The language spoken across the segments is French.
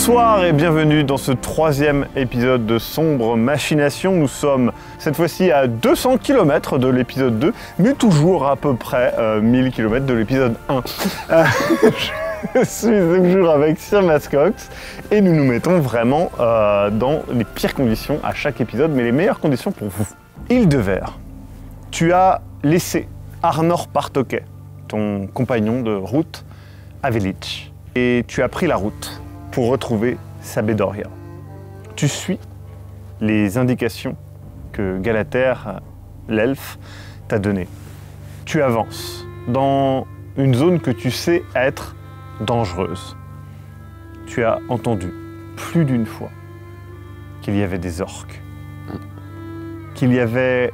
Bonsoir et bienvenue dans ce troisième épisode de Sombre Machination. Nous sommes cette fois-ci à 200 km de l'épisode 2, mais toujours à peu près 1000 km de l'épisode 1. Je suis toujours avec Sir Mascox et nous nous mettons vraiment dans les pires conditions à chaque épisode, mais les meilleures conditions pour vous. Île de Verre, tu as laissé Arnor Partokay, ton compagnon de route, à Velich, et tu as pris la route pour retrouver Sabedoria. Tu suis les indications que Galater, l'elfe, t'a données. Tu avances dans une zone que tu sais être dangereuse. Tu as entendu plus d'une fois qu'il y avait des orques, qu'il y avait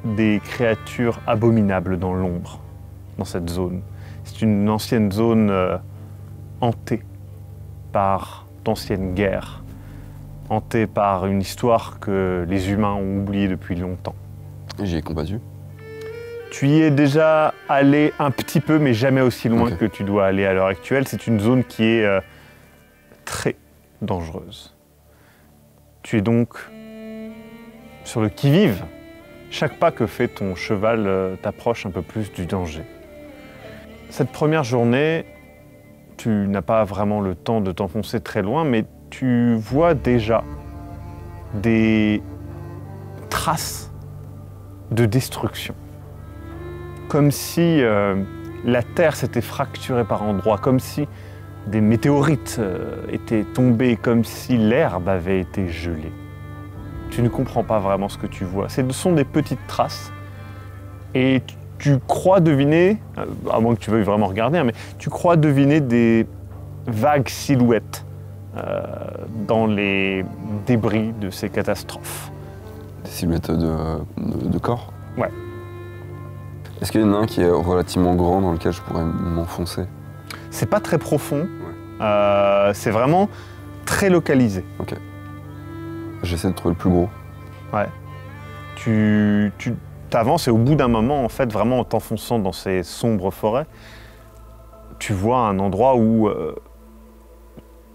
des créatures abominables dans l'ombre, dans cette zone. C'est une ancienne zone hantée par d'anciennes guerres, hantée par une histoire que les humains ont oubliée depuis longtemps. J'y ai combattu. Tu y es déjà allé un petit peu, mais jamais aussi loin que tu dois aller à l'heure actuelle. C'est une zone qui est très dangereuse. Tu es donc sur le qui-vive. Chaque pas que fait ton cheval t'approche un peu plus du danger. Cette première journée, tu n'as pas vraiment le temps de t'enfoncer très loin, mais tu vois déjà des traces de destruction. Comme si la terre s'était fracturée par endroits, comme si des météorites étaient tombés, comme si l'herbe avait été gelée. Tu ne comprends pas vraiment ce que tu vois. Ce sont des petites traces et tu crois deviner, à moins que tu veuilles vraiment regarder, hein, mais tu crois deviner des vagues silhouettes dans les débris de ces catastrophes. Des silhouettes de corps? Ouais. Est-ce qu'il y en a un qui est relativement grand dans lequel je pourrais m'enfoncer? C'est pas très profond, c'est vraiment très localisé. Ok. J'essaie de trouver le plus gros. Ouais. Tu avances et au bout d'un moment, en fait, vraiment en t'enfonçant dans ces sombres forêts, tu vois un endroit où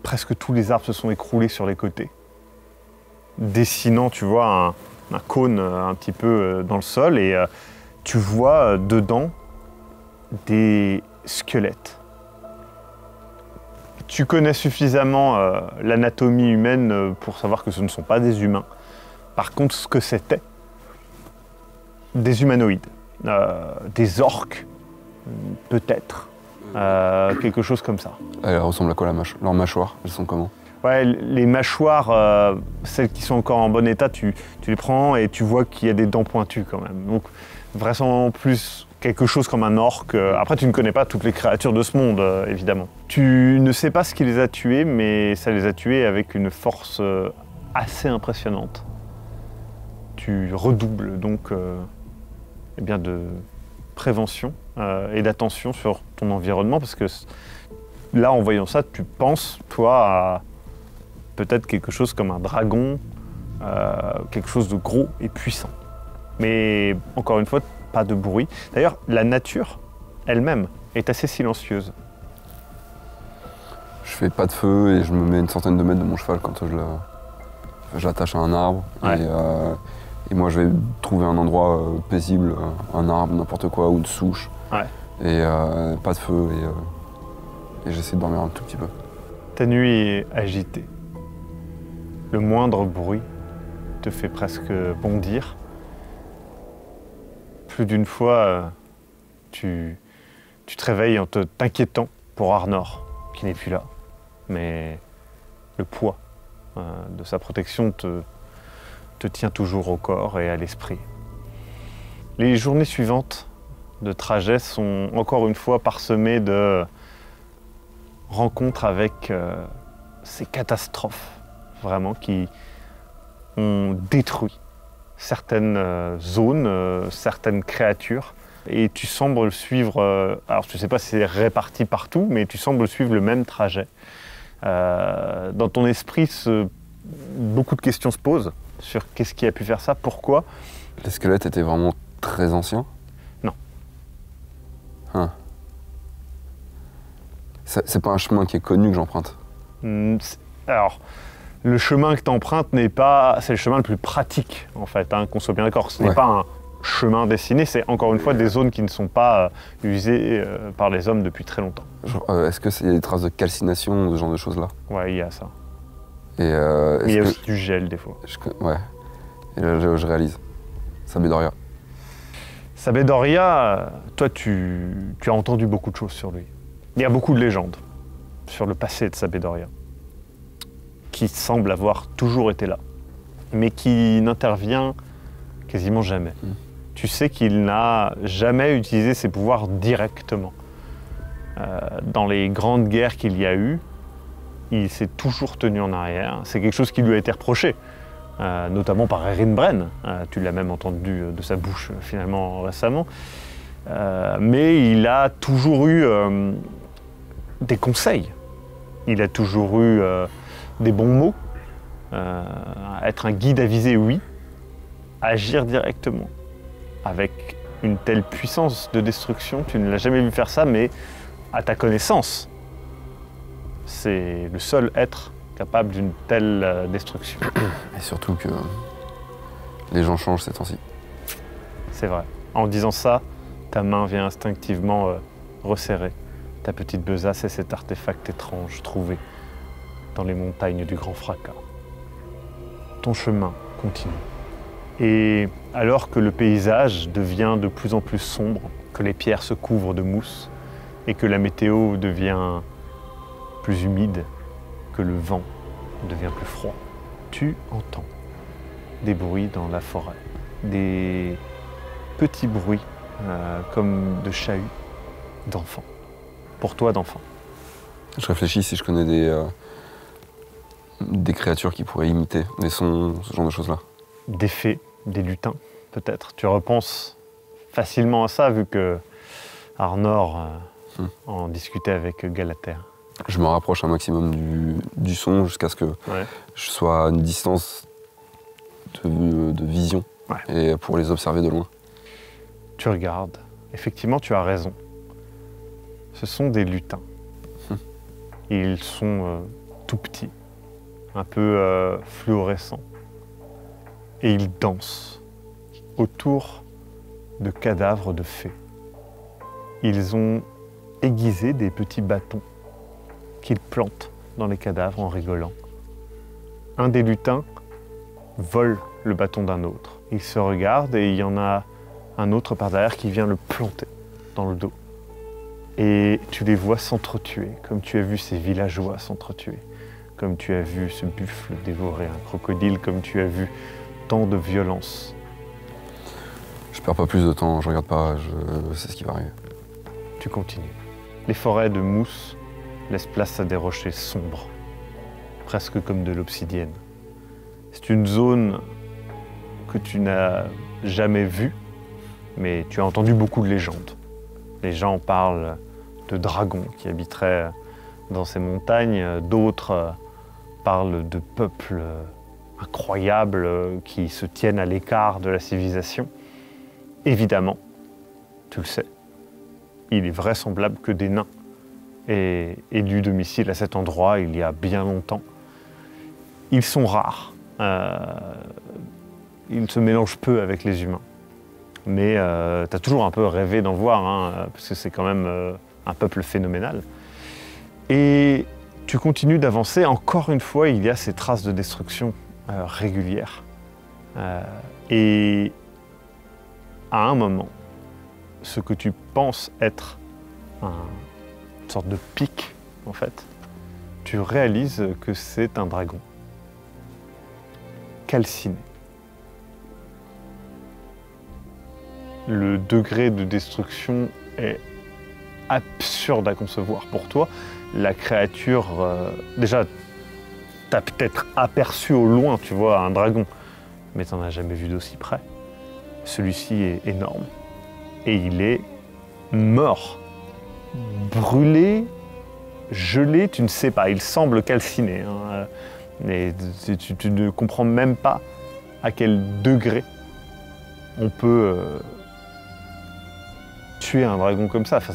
presque tous les arbres se sont écroulés sur les côtés, dessinant, tu vois, un cône un petit peu dans le sol et tu vois dedans des squelettes. Tu connais suffisamment l'anatomie humaine pour savoir que ce ne sont pas des humains. Par contre, ce que c'était, des humanoïdes, des orques, peut-être, quelque chose comme ça. Elle ressemble à quoi leurs mâchoires? Elles sont comment? Ouais, les mâchoires, celles qui sont encore en bon état, tu les prends et tu vois qu'il y a des dents pointues quand même. Donc, vraisemblablement plus quelque chose comme un orque. Après, tu ne connais pas toutes les créatures de ce monde, évidemment. Tu ne sais pas ce qui les a tués, mais ça les a tués avec une force assez impressionnante. Tu redoubles donc eh bien de prévention et d'attention sur ton environnement, parce que là, en voyant ça, tu penses, toi, à peut-être quelque chose comme un dragon, quelque chose de gros et puissant. Mais encore une fois, pas de bruit. D'ailleurs, la nature elle-même est assez silencieuse. Je fais pas de feu et je me mets une centaine de mètres de mon cheval quand je l'attache à un arbre. Ouais. Et moi, je vais trouver un endroit paisible, un arbre, n'importe quoi, ou une souche. Ouais. Et pas de feu et j'essaie de dormir un tout petit peu. Ta nuit est agitée. Le moindre bruit te fait presque bondir. Plus d'une fois, tu te réveilles en t'inquiétant pour Arnor, qui n'est plus là. Mais le poids de sa protection te tient toujours au corps et à l'esprit. Les journées suivantes de trajet sont encore une fois parsemées de rencontres avec ces catastrophes, vraiment, qui ont détruit certaines zones, certaines créatures. Et tu sembles suivre, alors je ne sais pas si c'est réparti partout, mais tu sembles suivre le même trajet. Dans ton esprit, beaucoup de questions se posent sur qu'est-ce qui a pu faire ça, pourquoi. Les squelettes étaient vraiment très anciens? Non. C'est pas un chemin qui est connu que j'emprunte? Alors, le chemin que tu empruntes n'est pas... C'est le chemin le plus pratique, en fait, hein, qu'on soit bien d'accord. Ce n'est pas un chemin dessiné, c'est encore une fois des zones qui ne sont pas usées par les hommes depuis très longtemps. Est-ce que c'est des traces de calcination ou ce genre de choses-là? Ouais, il y a ça. Et il y a aussi du gel, des fois. Ouais. Et là, je réalise. Sabedoria. Sabedoria, toi, tu as entendu beaucoup de choses sur lui. Il y a beaucoup de légendes sur le passé de Sabedoria, qui semble avoir toujours été là, mais qui n'intervient quasiment jamais. Tu sais qu'il n'a jamais utilisé ses pouvoirs directement. Dans les grandes guerres qu'il y a eu, il s'est toujours tenu en arrière. C'est quelque chose qui lui a été reproché, notamment par Erin Bren. Tu l'as même entendu de sa bouche finalement récemment. Mais il a toujours eu des conseils. Il a toujours eu des bons mots. Être un guide avisé, oui. Agir directement. Avec une telle puissance de destruction, tu ne l'as jamais vu faire ça, mais à ta connaissance, c'est le seul être capable d'une telle destruction. Et surtout que les gens changent ces temps-ci. C'est vrai. En disant ça, ta main vient instinctivement resserrer ta petite besace et cet artefact étrange trouvé dans les montagnes du Grand Fracas. Ton chemin continue. Et alors que le paysage devient de plus en plus sombre, que les pierres se couvrent de mousse et que la météo devient plus humide, que le vent devient plus froid, tu entends des bruits dans la forêt, des petits bruits comme de chahuts d'enfants, pour toi d'enfants. Je réfléchis si je connais des créatures qui pourraient imiter des sons, ce genre de choses-là. Des fées, des lutins, peut-être. Tu repenses facilement à ça, vu que Arnor en discutait avec Galater. Je me rapproche un maximum du son jusqu'à ce que je sois à une distance de vision et pour les observer de loin. Tu regardes. Effectivement, tu as raison. Ce sont des lutins. Ils sont tout petits, un peu fluorescents. Et ils dansent autour de cadavres de fées. Ils ont aiguisé des petits bâtons qu'ils plantent dans les cadavres en rigolant. Un des lutins vole le bâton d'un autre. Il se regarde et il y en a un autre par derrière qui vient le planter dans le dos. Et tu les vois s'entretuer, comme tu as vu ces villageois s'entretuer, comme tu as vu ce buffle dévorer un crocodile, comme tu as vu tant de violence. Je perds pas plus de temps, je regarde pas, je sais ce qui va arriver. Tu continues. Les forêts de mousse laissent place à des rochers sombres, presque comme de l'obsidienne. C'est une zone que tu n'as jamais vue, mais tu as entendu beaucoup de légendes. Les gens parlent de dragons qui habiteraient dans ces montagnes, d'autres parlent de peuples incroyables qui se tiennent à l'écart de la civilisation. Évidemment, tu le sais, il est vraisemblable que des nains aient élu domicile à cet endroit il y a bien longtemps. Ils sont rares, ils se mélangent peu avec les humains. Mais tu as toujours un peu rêvé d'en voir, hein, parce que c'est quand même un peuple phénoménal. Et tu continues d'avancer. Encore une fois, il y a ces traces de destruction régulières. Et à un moment, ce que tu penses être une sorte de pic, en fait, tu réalises que c'est un dragon calciné. Le degré de destruction est absurde à concevoir pour toi. La créature, déjà, t'as peut-être aperçu au loin, tu vois, un dragon, mais t'en as jamais vu d'aussi près. Celui-ci est énorme. Et il est mort, brûlé, gelé, tu ne sais pas. Il semble calciné. Hein, mais tu ne comprends même pas à quel degré on peut tuer un dragon comme ça. Enfin,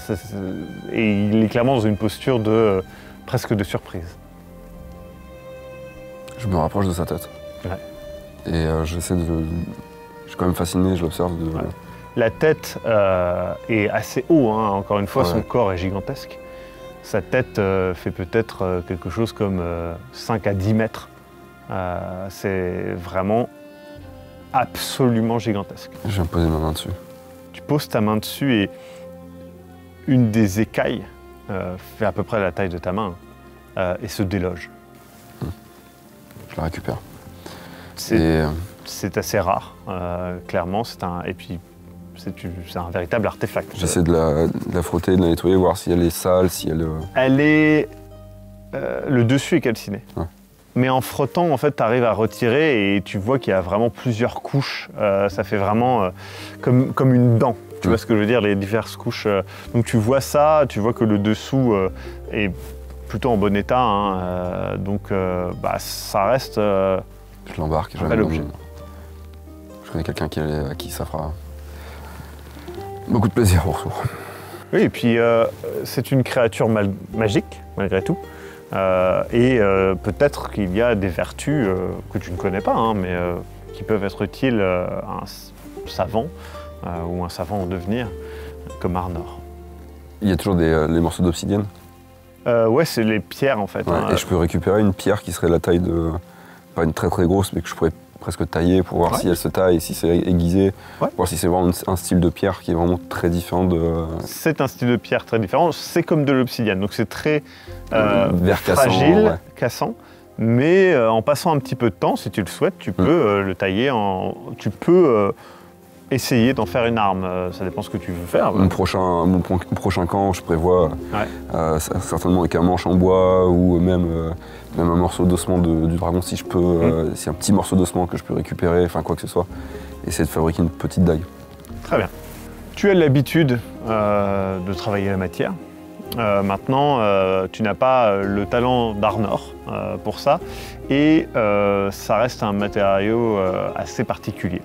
et il est clairement dans une posture presque de surprise. Je me rapproche de sa tête. Ouais. Et j'essaie de... Je suis quand même fasciné, je l'observe. Ouais. La tête est assez haut, hein. Encore une fois, son corps est gigantesque. Sa tête fait peut-être quelque chose comme 5 à 10 mètres. C'est vraiment absolument gigantesque. Je vais me poser ma main dessus. Tu poses ta main dessus et une des écailles fait à peu près la taille de ta main et se déloge. Je la récupère. C'est assez rare, clairement. Et puis, c'est un véritable artefact. J'essaie de la frotter, de la nettoyer, voir si elle est sale, si elle... Elle est... le dessus est calciné. Ouais. Mais en frottant, en fait, tu arrives à retirer et tu vois qu'il y a vraiment plusieurs couches. Ça fait vraiment comme une dent. Tu vois ce que je veux dire, les diverses couches. Donc tu vois ça, tu vois que le dessous est plutôt en bon état. Hein, donc ça reste... je l'embarque. Un bel objet. Je connais quelqu'un à qui ça fera beaucoup de plaisir au retour. Oui, et puis c'est une créature magique, malgré tout. Et peut-être qu'il y a des vertus que tu ne connais pas, hein, mais qui peuvent être utiles à un savant ou un savant en devenir, comme Arnor. Il y a toujours les morceaux d'obsidienne. Ouais, c'est les pierres en fait. Ouais, hein. Et je peux récupérer une pierre qui serait la taille de... Pas une très très grosse, mais que je pourrais presque tailler pour voir si elle se taille, si c'est aiguisé, voir si c'est vraiment un style de pierre qui est vraiment très différent de... C'est un style de pierre très différent, c'est comme de l'obsidienne, donc c'est très fragile, cassant, mais en passant un petit peu de temps, si tu le souhaites, tu peux le tailler tu peux essayer d'en faire une arme, ça dépend ce que tu veux faire. Mon prochain camp, je prévois certainement avec un manche en bois ou même un morceau d'ossement du dragon si je peux, si un petit morceau d'ossement que je peux récupérer, enfin quoi que ce soit, essayer de fabriquer une petite dague. Très bien. Tu as l'habitude de travailler la matière. Maintenant, tu n'as pas le talent d'Arnor pour ça, et ça reste un matériau assez particulier.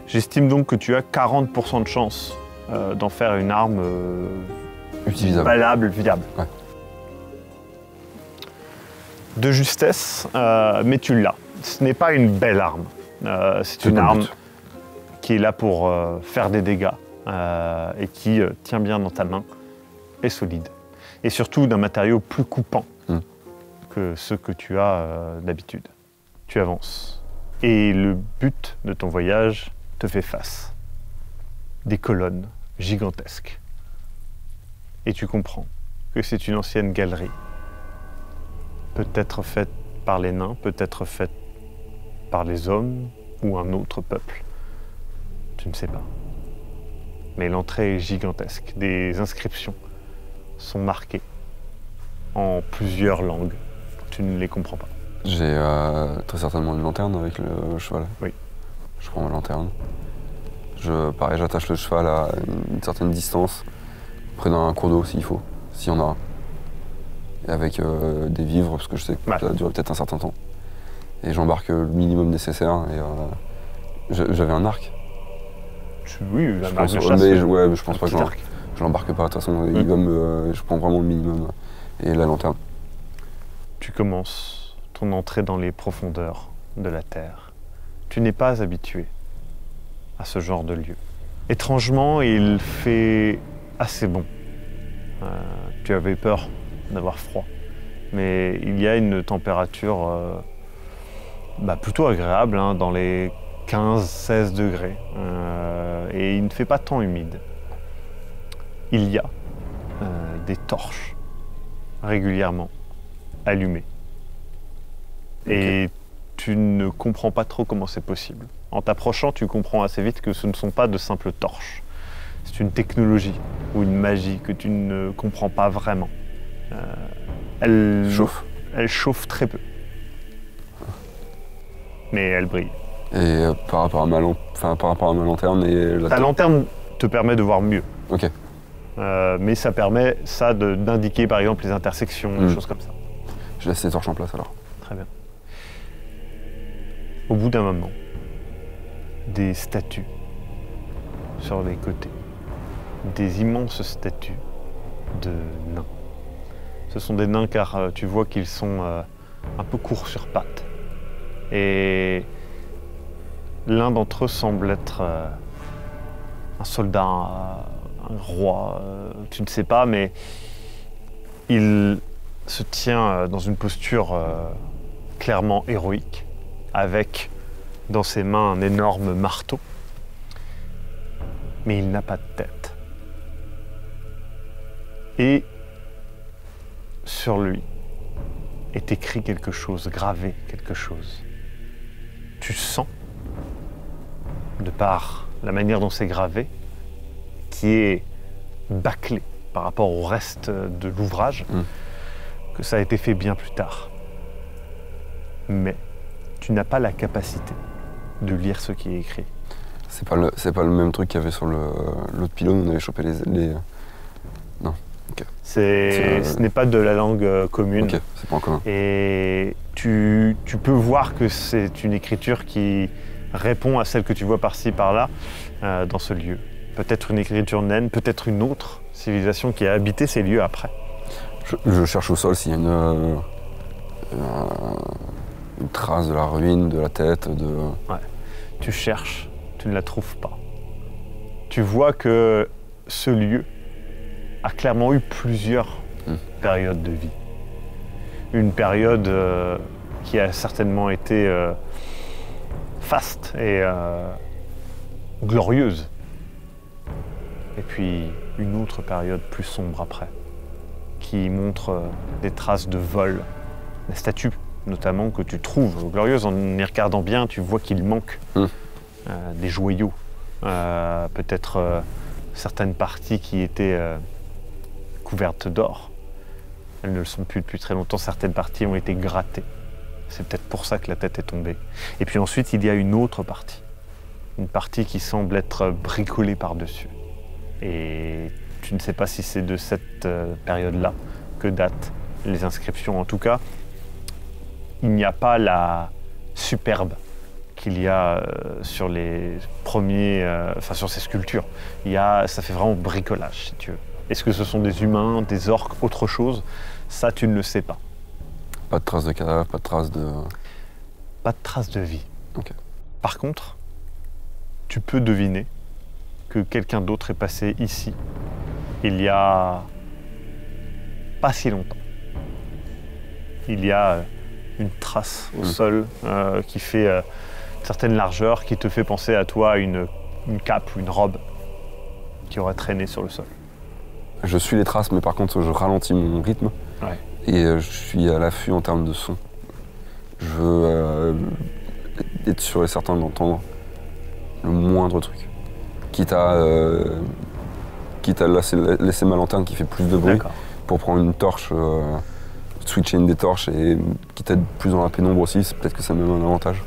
J'estime donc que tu as 40% de chance d'en faire une arme utilisable, valable, viable. Ouais. De justesse, mais tu l'as. Ce n'est pas une belle arme. C'est une arme qui est là pour faire des dégâts et qui tient bien dans ta main, est solide. Et surtout d'un matériau plus coupant que ceux que tu as d'habitude. Tu avances. Et le but de ton voyage te fait face. Des colonnes gigantesques. Et tu comprends que c'est une ancienne galerie. Peut-être faite par les nains, peut-être faite par les hommes ou un autre peuple. Tu ne sais pas. Mais l'entrée est gigantesque. Des inscriptions sont marquées en plusieurs langues. Tu ne les comprends pas. J'ai très certainement une lanterne avec le cheval. Oui. Je prends ma lanterne. Pareil, j'attache le cheval à une certaine distance, près d'un cours d'eau s'il faut, s'il y en a un. Et avec des vivres, parce que je sais que ça va durer peut-être un certain temps. Et j'embarque le minimum nécessaire. Et j'avais un arc. Oui, un arc de chasse. Mais je pense pas que je l'embarque pas. De toute façon, je prends vraiment le minimum. Et la lanterne. Tu commences ton entrée dans les profondeurs de la Terre. Tu n'es pas habitué à ce genre de lieu. Étrangement, il fait assez bon. Tu avais peur d'avoir froid, mais il y a une température plutôt agréable, hein, dans les 15-16 degrés, et il ne fait pas tant humide. Il y a des torches régulièrement allumées. Okay. Et tu ne comprends pas trop comment c'est possible. En t'approchant, tu comprends assez vite que ce ne sont pas de simples torches. C'est une technologie ou une magie que tu ne comprends pas vraiment. Elle chauffe très peu. Mais elle brille. Et par rapport à ma lanterne et ta lanterne te permet de voir mieux. Ok. Mais ça permet d'indiquer par exemple les intersections, des choses comme ça. Je laisse les torches en place alors. Très bien. Au bout d'un moment, des statues sur les côtés. Des immenses statues de nains. Ce sont des nains car tu vois qu'ils sont un peu courts sur pattes. Et l'un d'entre eux semble être un soldat, un roi, tu ne sais pas, mais il se tient dans une posture clairement héroïque, avec dans ses mains un énorme marteau, mais il n'a pas de tête. Et sur lui est écrit quelque chose, gravé quelque chose. Tu sens, de par la manière dont c'est gravé, qui est bâclé par rapport au reste de l'ouvrage, que ça a été fait bien plus tard. Mais tu n'as pas la capacité de lire ce qui est écrit. C'est pas le même truc qu'il y avait sur l'autre pylône, on avait chopé les... Non, ok. Ce n'est pas de la langue commune. Ok, c'est pas en commun. Et tu peux voir que c'est une écriture qui répond à celle que tu vois par-ci, par-là, dans ce lieu. Peut-être une écriture naine, peut-être une autre civilisation qui a habité ces lieux après. Je cherche au sol s'il y a une trace de la ruine, de la tête, de... Ouais. Tu cherches, tu ne la trouves pas. Tu vois que ce lieu a clairement eu plusieurs périodes de vie. Une période qui a certainement été faste et glorieuse. Et puis une autre période plus sombre après, qui montre des traces de vol, des statues notamment que tu trouves glorieuses. En y regardant bien, tu vois qu'il manque des joyaux, peut-être certaines parties qui étaient couvertes d'or. Elles ne le sont plus depuis très longtemps. Certaines parties ont été grattées. C'est peut-être pour ça que la tête est tombée. Et puis ensuite, il y a une autre partie. Une partie qui semble être bricolée par-dessus. Et tu ne sais pas si c'est de cette période-là que datent les inscriptions. En tout cas, il n'y a pas la superbe qu'il y a sur les premiers, sur ces sculptures. Ça fait vraiment bricolage, si tu veux. Est-ce que ce sont des humains, des orques, autre chose? Ça, tu ne le sais pas. Pas de traces de cadavres, pas de traces de... Pas de traces de vie. Ok. Par contre, tu peux deviner que quelqu'un d'autre est passé ici il y a pas si longtemps. Il y a une trace au sol qui fait une certaine largeur, qui te fait penser à toi à une cape ou une robe qui aurait traîné sur le sol. Je suis les traces, mais par contre, je ralentis mon rythme. Ouais. Et je suis à l'affût en termes de son. Je veux être sûr et certain d'entendre le moindre truc. Quitte à laisser ma lanterne qui fait plus de bruit pour prendre une torche, switcher une des torches et quitte à être plus dans la pénombre aussi, peut-être que ça me donne un avantage.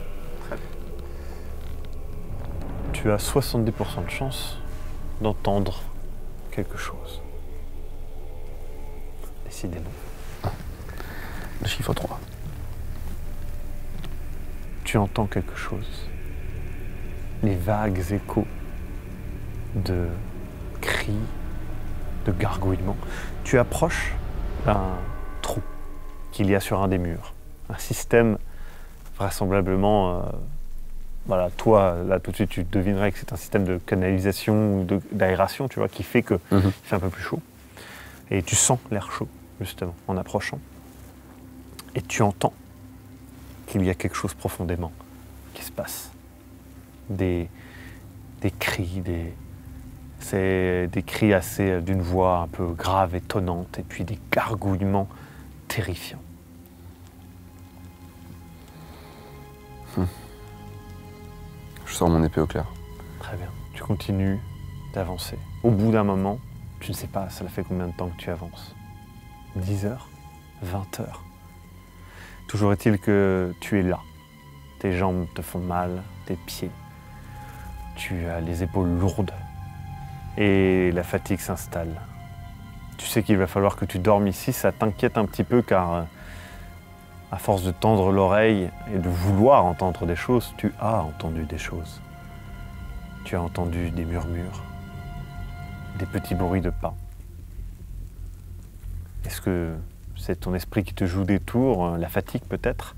Tu as 70% de chance d'entendre quelque chose. Décidément. Le chiffre 3. Tu entends quelque chose. Les vagues échos de cris, de gargouillements. Tu approches d'un trou qu'il y a sur un des murs. Un système vraisemblablement... voilà, toi, là, tout de suite, tu devinerais que c'est un système de canalisation ou d'aération, tu vois, qui fait que il fait un peu plus chaud. Et tu sens l'air chaud, justement, en approchant. Et tu entends qu'il y a quelque chose profondément qui se passe. Des cris, c'est des cris assez d'une voix un peu grave et tonnante, et puis des gargouillements terrifiants. Je sors mon épée au clair. Très bien. Tu continues d'avancer. Au bout d'un moment, tu ne sais pas, ça fait combien de temps que tu avances? 10 heures? 20 heures? Toujours est-il que tu es là. Tes jambes te font mal, tes pieds. Tu as les épaules lourdes et la fatigue s'installe. Tu sais qu'il va falloir que tu dormes ici, ça t'inquiète un petit peu car à force de tendre l'oreille et de vouloir entendre des choses, tu as entendu des choses. Tu as entendu des murmures, des petits bruits de pas. Est-ce que c'est ton esprit qui te joue des tours, la fatigue peut-être?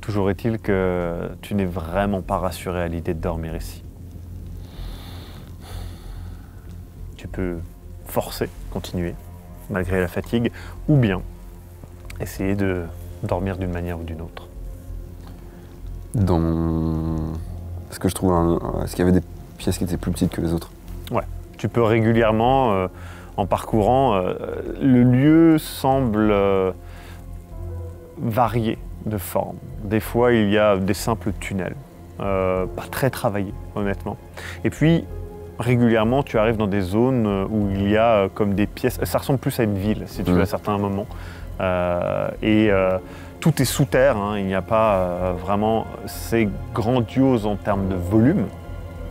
Toujours est-il que tu n'es vraiment pas rassuré à l'idée de dormir ici. Tu peux forcer, continuer, malgré la fatigue, ou bien essayer de dormir d'une manière ou d'une autre. Est-ce que je trouve est-ce qu'il y avait des pièces qui étaient plus petites que les autres? Ouais. Tu peux régulièrement, en parcourant, le lieu semble varier de forme. Des fois, il y a des simples tunnels, pas très travaillés, honnêtement. Et puis, régulièrement, tu arrives dans des zones où il y a comme des pièces. Ça ressemble plus à une ville, si tu veux, à certains moments. Tout est sous terre, hein, il n'y a pas vraiment. C'est grandiose en termes de volume,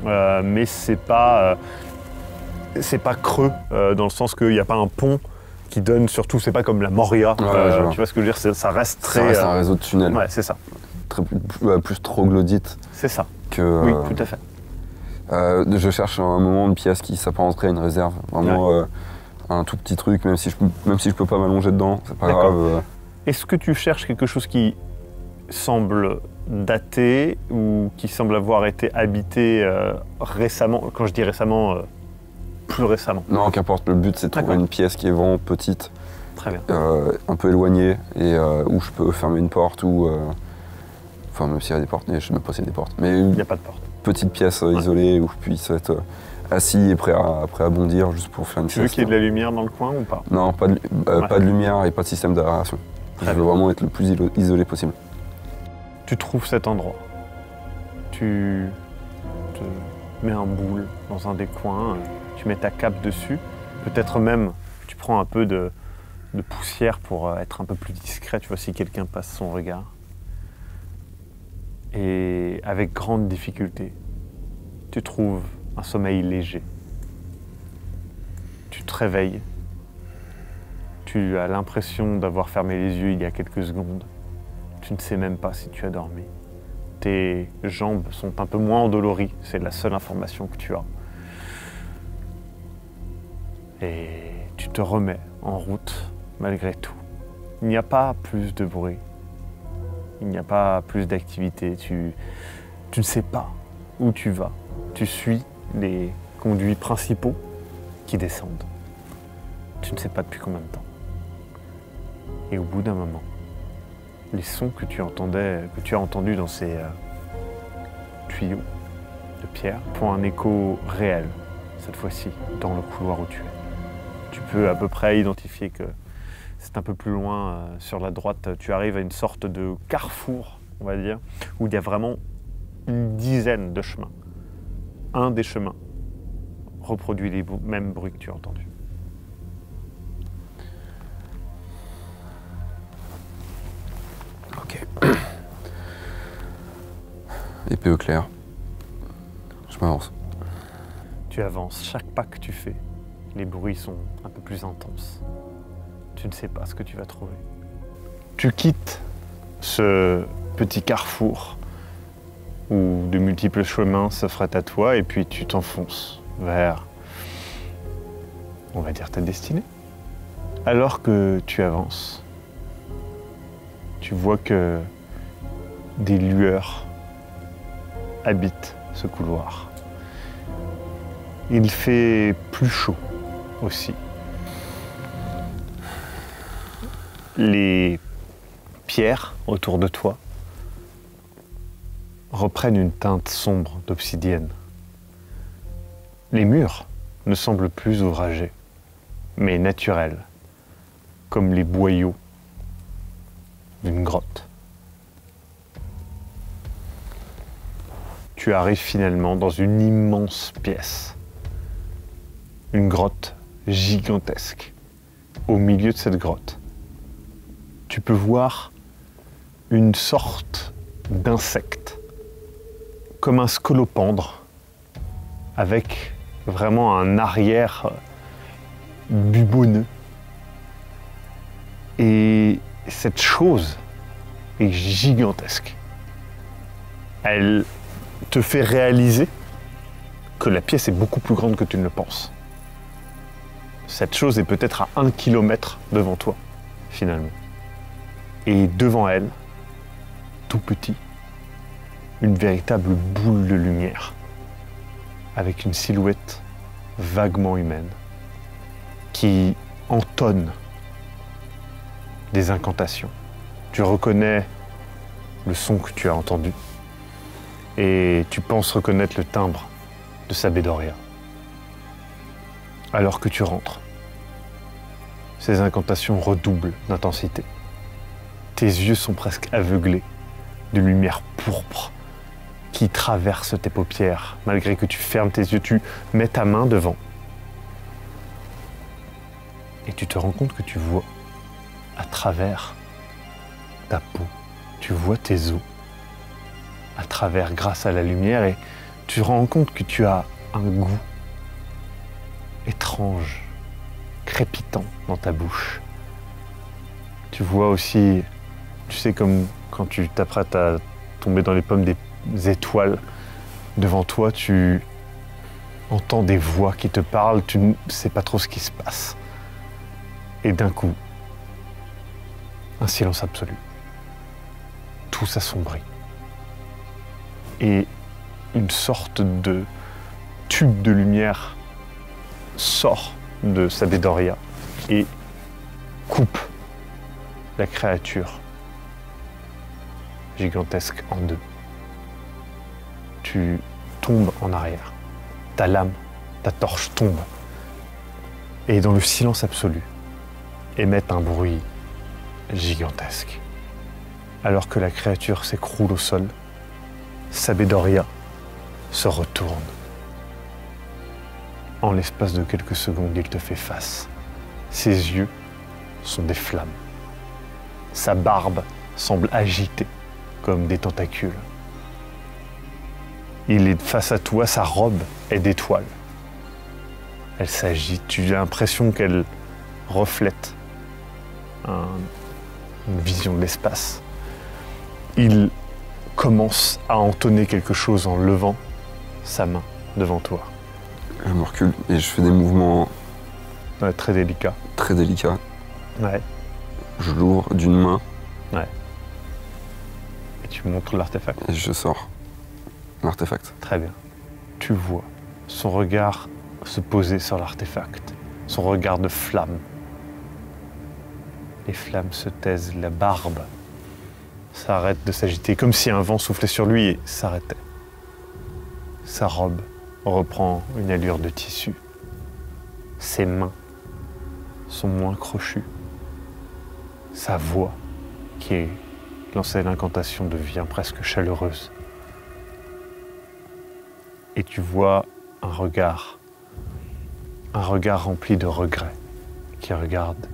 mais c'est pas creux dans le sens qu'il n'y a pas un pont qui donne surtout. C'est pas comme la Moria. Tu vois ce que je veux dire? Ça reste très. Ça reste un réseau de tunnels. Ouais, c'est ça. Plus troglodyte. C'est ça. Que, oui, tout à fait. Je cherche un moment une pièce qui s'apparenterait à une réserve. Vraiment un tout petit truc, même si je peux pas m'allonger dedans, c'est pas grave. Est-ce que tu cherches quelque chose qui semble daté ou qui semble avoir été habité récemment? Quand je dis récemment, plus récemment. Non, qu'importe, le but c'est de trouver une pièce qui est vraiment petite, très bien. Un peu éloignée, et où je peux fermer une porte ou... Enfin, même s'il y a des portes, je ne sais même pas s'il y a des portes. Mais il n'y a pas de porte. Petite pièce isolée où je puisse être assis et prêt à bondir juste pour faire une sieste. Tu veux qu'il y ait de la lumière dans le coin ou pas? Non, pas de lumière et pas de système d'aération. Je veux vraiment être le plus isolé possible. Tu trouves cet endroit. Tu te mets un boule dans un des coins, tu mets ta cape dessus. Peut-être même tu prends un peu de poussière pour être un peu plus discret, tu vois, si quelqu'un passe son regard. Et avec grande difficulté, tu trouves un sommeil léger. Tu te réveilles. Tu as l'impression d'avoir fermé les yeux il y a quelques secondes. Tu ne sais même pas si tu as dormi. Tes jambes sont un peu moins endolories, c'est la seule information que tu as. Et tu te remets en route malgré tout. Il n'y a pas plus de bruit. Il n'y a pas plus d'activité, tu ne sais pas où tu vas. Tu suis les conduits principaux qui descendent. Tu ne sais pas depuis combien de temps. Et au bout d'un moment, les sons que tu as entendus dans ces tuyaux de pierre font un écho réel, cette fois-ci, dans le couloir où tu es. Tu peux à peu près identifier que c'est un peu plus loin, sur la droite, tu arrives à une sorte de carrefour, on va dire, où il y a vraiment une dizaine de chemins. Un des chemins reproduit les mêmes bruits que tu as entendus. Ok. Épée au clair. Je m'avance. Tu avances. Chaque pas que tu fais, les bruits sont un peu plus intenses. Tu ne sais pas ce que tu vas trouver. Tu quittes ce petit carrefour où de multiples chemins s'offrent à toi et puis tu t'enfonces vers, on va dire, ta destinée. Alors que tu avances, tu vois que des lueurs habitent ce couloir. Il fait plus chaud aussi. Les pierres autour de toi reprennent une teinte sombre d'obsidienne. Les murs ne semblent plus ouvragés, mais naturels, comme les boyaux d'une grotte. Tu arrives finalement dans une immense pièce, une grotte gigantesque. Au milieu de cette grotte, tu peux voir une sorte d'insecte, comme un scolopendre, avec vraiment un arrière bubonneux. Et cette chose est gigantesque. Elle te fait réaliser que la pièce est beaucoup plus grande que tu ne le penses. Cette chose est peut-être à 1 kilomètre devant toi, finalement. Et devant elle, tout petit, une véritable boule de lumière, avec une silhouette vaguement humaine, qui entonne des incantations. Tu reconnais le son que tu as entendu, et tu penses reconnaître le timbre de Sabédoria. Alors que tu rentres, ces incantations redoublent d'intensité. Tes yeux sont presque aveuglés d'une lumière pourpre qui traverse tes paupières. Malgré que tu fermes tes yeux, tu mets ta main devant. Et tu te rends compte que tu vois à travers ta peau, tu vois tes os à travers grâce à la lumière et tu te rends compte que tu as un goût étrange, crépitant dans ta bouche. Tu vois aussi, tu sais, comme quand tu t'apprêtes à tomber dans les pommes des étoiles, devant toi, tu entends des voix qui te parlent, tu ne sais pas trop ce qui se passe. Et d'un coup, un silence absolu. Tout s'assombrit. Et une sorte de tube de lumière sort de Sabédoria et coupe la créature gigantesque en deux. Tu tombes en arrière. Ta lame, ta torche tombe. Et dans le silence absolu, émettent un bruit gigantesque. Alors que la créature s'écroule au sol, Sabédoria se retourne. En l'espace de quelques secondes, il te fait face. Ses yeux sont des flammes. Sa barbe semble agitée comme des tentacules. Il est face à toi, sa robe est d'étoiles. Elle s'agite, tu as l'impression qu'elle reflète une vision de l'espace. Il commence à entonner quelque chose en levant sa main devant toi. Je me recule et je fais des mouvements Très délicats. très délicats. Ouais. Je l'ouvre d'une main Ouais. Et tu montres l'artefact. et je sors l'artefact. Très bien. Tu vois son regard se poser sur l'artefact. Son regard de flamme. Les flammes se taisent, la barbe s'arrête de s'agiter, comme si un vent soufflait sur lui et s'arrêtait. Sa robe reprend une allure de tissu. Ses mains sont moins crochues. Sa voix, qui lançait l'incantation, devient presque chaleureuse. Et tu vois un regard rempli de regret, qui regarde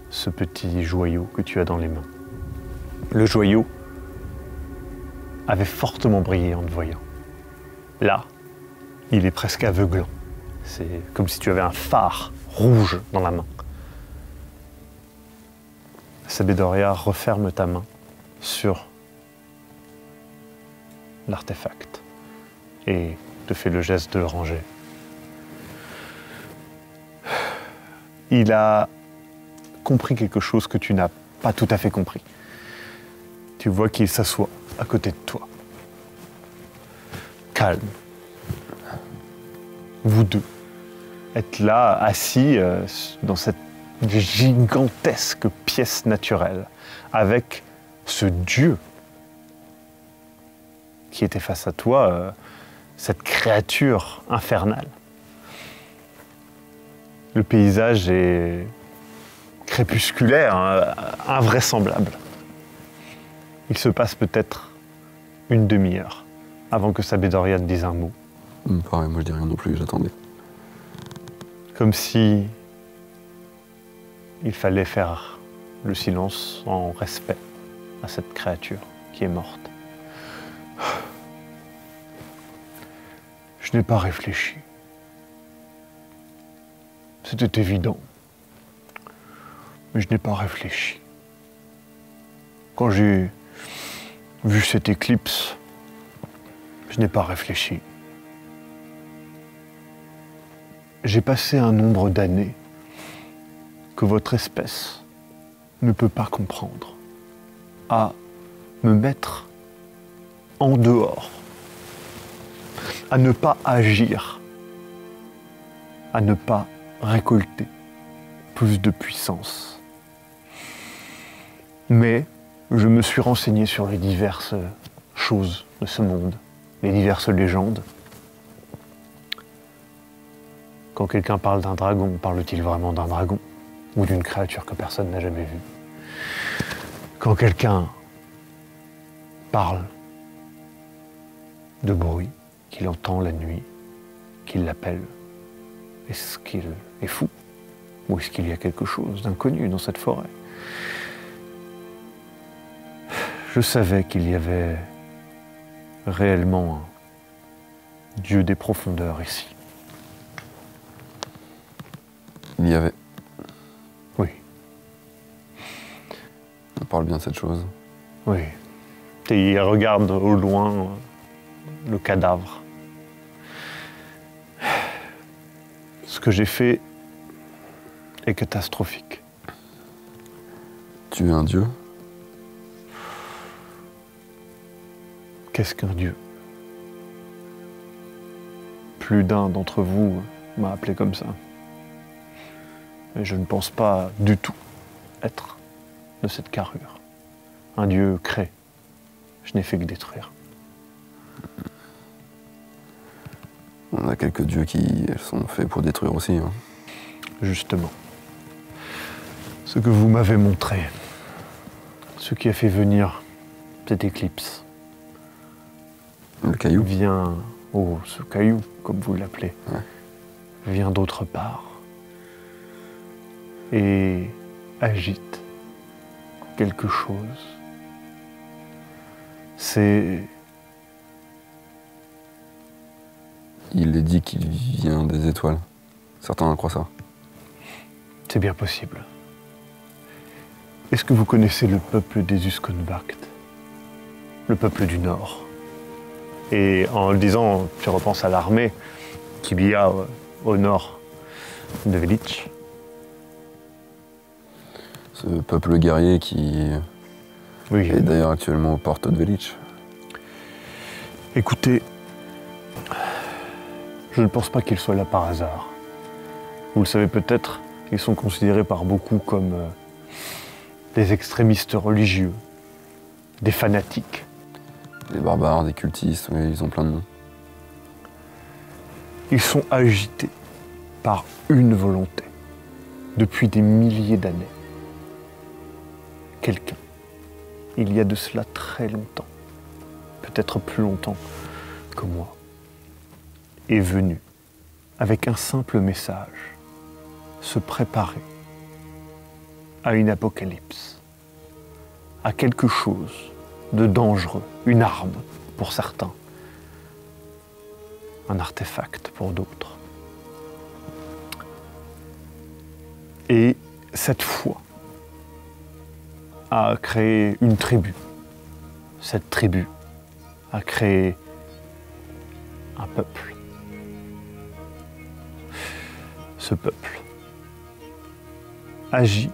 ce petit joyau que tu as dans les mains. Le joyau avait fortement brillé en te voyant. Là, il est presque aveuglant. C'est comme si tu avais un phare rouge dans la main. Sabédoria referme ta main sur l'artefact et te fait le geste de le ranger. Il a compris quelque chose que tu n'as pas tout à fait compris. Tu vois qu'il s'assoit à côté de toi. Calme. Vous deux êtes là, assis dans cette gigantesque pièce naturelle, avec ce dieu qui était face à toi, cette créature infernale. Le paysage est crépusculaire, invraisemblable. Il se passe peut-être une demi-heure avant que Sabédoria ne dise un mot. Pareil, moi je dis rien non plus, j'attendais. Comme si il fallait faire le silence en respect à cette créature qui est morte. Je n'ai pas réfléchi. C'était évident. Mais je n'ai pas réfléchi. Quand j'ai vu cette éclipse, je n'ai pas réfléchi. J'ai passé un nombre d'années que votre espèce ne peut pas comprendre, à me mettre en dehors, à ne pas agir, à ne pas récolter plus de puissance. Mais je me suis renseigné sur les diverses choses de ce monde, les diverses légendes. Quand quelqu'un parle d'un dragon, parle-t-il vraiment d'un dragon ou d'une créature que personne n'a jamais vue? Quand quelqu'un parle de bruit qu'il entend la nuit, qu'il l'appelle, est-ce qu'il est fou? Ou est-ce qu'il y a quelque chose d'inconnu dans cette forêt? Je savais qu'il y avait réellement un Dieu des profondeurs ici. Il y avait. Oui, On parle bien de cette chose. oui. Et il regarde au loin le cadavre. Ce que j'ai fait est catastrophique. Tu es un dieu? Qu'est-ce qu'un dieu? Plus d'un d'entre vous m'a appelé comme ça. Et je ne pense pas du tout être de cette carrure. Un dieu crée. Je n'ai fait que détruire. On a quelques dieux qui sont faits pour détruire aussi. Hein. Justement. Ce que vous m'avez montré, ce qui a fait venir cette éclipse, Le caillou? vient, oh, ce caillou, comme vous l'appelez, Ouais. vient d'autre part et agite quelque chose. C'est... Il est dit qu'il vient des étoiles. Certains croient ça. c'est bien possible. Est-ce que vous connaissez le peuple des Uskonvakt? Le peuple du Nord. Et en le disant, je repense à l'armée qu'il y a au nord de Velich. Ce peuple guerrier qui Oui. est d'ailleurs actuellement aux portes de Velich. Écoutez, je ne pense pas qu'ils soient là par hasard. Vous le savez peut-être, ils sont considérés par beaucoup comme des extrémistes religieux, des fanatiques. Des barbares, des cultistes, oui, ils ont plein de noms. Ils sont agités par une volonté, depuis des milliers d'années. Quelqu'un, il y a de cela très longtemps, peut-être plus longtemps que moi, est venu avec un simple message, se préparer à une apocalypse, à quelque chose de dangereux, une arme pour certains, un artefact pour d'autres. Et cette foi a créé une tribu. Cette tribu a créé un peuple. Ce peuple agit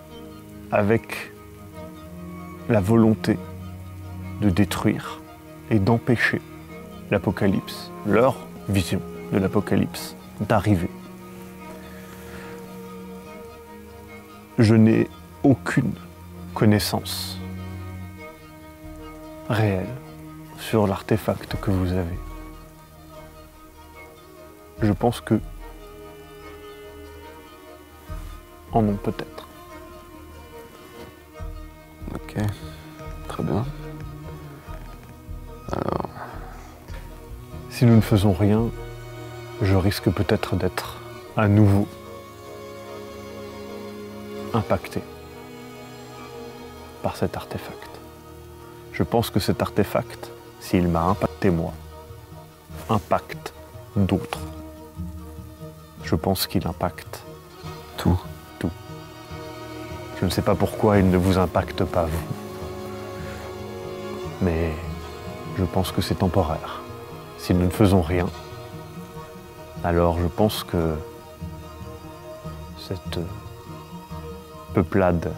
avec la volonté de détruire et d'empêcher l'apocalypse, leur vision de l'apocalypse, d'arriver. Je n'ai aucune connaissance réelle sur l'artefact que vous avez. Je pense que en ont peut-être. Ok, très bien. Alors, Si nous ne faisons rien, je risque peut-être d'être à nouveau impacté par cet artefact. Je pense que cet artefact, s'il m'a impacté moi, impacte d'autres. Je pense qu'il impacte tout. tout. Je ne sais pas pourquoi il ne vous impacte pas vous. Mais je pense que c'est temporaire. Si nous ne faisons rien, alors je pense que cette peuplade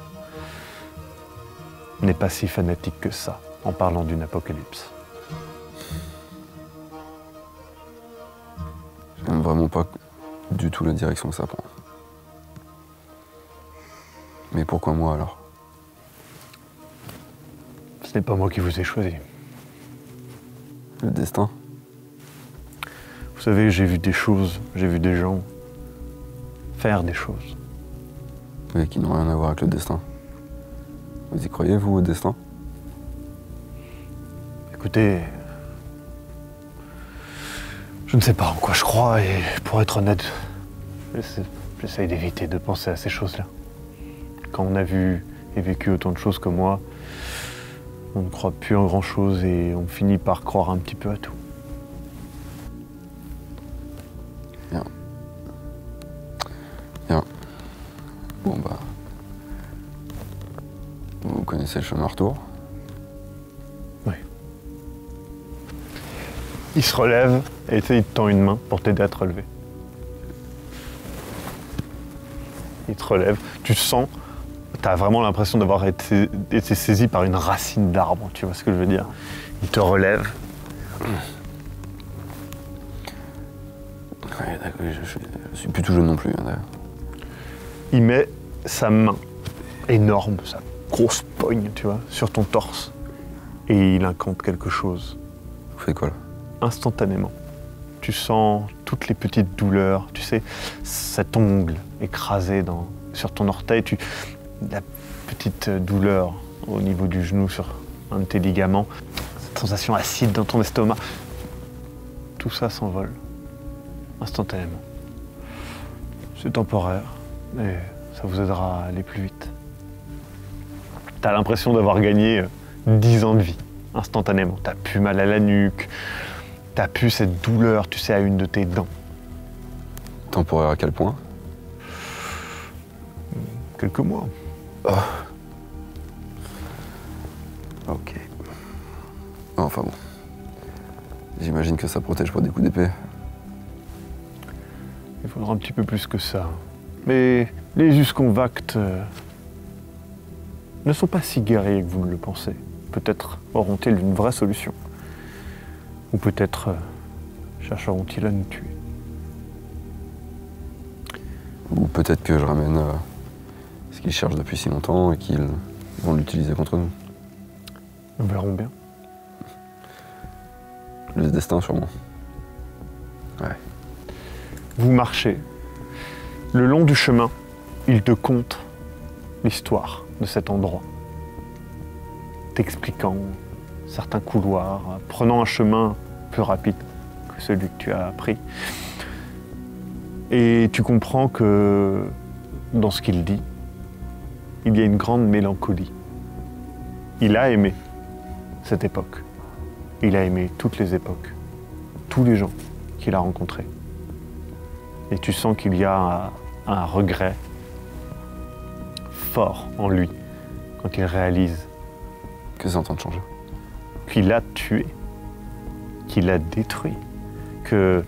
n'est pas si fanatique que ça. en parlant d'une apocalypse. J'aime vraiment pas du tout la direction que ça prend. Mais pourquoi moi alors? Ce n'est pas moi qui vous ai choisi. Le destin? Vous savez, j'ai vu des choses, j'ai vu des gens faire des choses. Mais qui n'ont rien à voir avec le destin. Vous y croyez, vous, au destin? Écoutez, je ne sais pas en quoi je crois et pour être honnête, j'essaye d'éviter de penser à ces choses-là. Quand on a vu et vécu autant de choses que moi, on ne croit plus en grand-chose et on finit par croire un petit peu à tout. Bien. Bien. Bon bah... Vous connaissez le chemin retour? Oui. Il se relève et il te tend une main pour t'aider à te relever. Il te relève, tu sens, t'as vraiment l'impression d'avoir été saisi par une racine d'arbre, tu vois ce que je veux dire? Il te relève. Ouais, d'accord, je suis plus tout jeune non plus, hein, d'ailleurs. Il met sa main énorme, sa grosse poigne, tu vois, sur ton torse. Et il incante quelque chose. Vous faites quoi là? Instantanément. Tu sens toutes les petites douleurs, tu sais, cet ongle écrasé sur ton orteil, la petite douleur au niveau du genou sur un de tes ligaments, cette sensation acide dans ton estomac. Tout ça s'envole instantanément. C'est temporaire, mais ça vous aidera à aller plus vite. T'as l'impression d'avoir gagné 10 ans de vie, instantanément. T'as plus mal à la nuque, t'as plus cette douleur, tu sais, à une de tes dents. Temporaire à quel point? Quelques mois. Oh. Ok. Enfin bon. J'imagine que ça protège pas des coups d'épée. Il faudra un petit peu plus que ça. Mais les Usconvacts ne sont pas si guerriers que vous ne le pensez. Peut-être auront-ils une vraie solution. Ou peut-être chercheront-ils à nous tuer. Ou peut-être que je ramène ce qu'ils cherchent depuis si longtemps et qu'ils vont l'utiliser contre nous. Nous verrons bien. Le destin, sûrement. Ouais. Vous marchez. Le long du chemin, il te conte l'histoire de cet endroit, t'expliquant certains couloirs, prenant un chemin plus rapide que celui que tu as pris. Et tu comprends que dans ce qu'il dit, il y a une grande mélancolie. Il a aimé cette époque. Il a aimé toutes les époques, tous les gens qu'il a rencontrés. Et tu sens qu'il y a un regret fort en lui quand il réalise que c'est en train de changer. Qu'il a tué, qu'il a détruit, que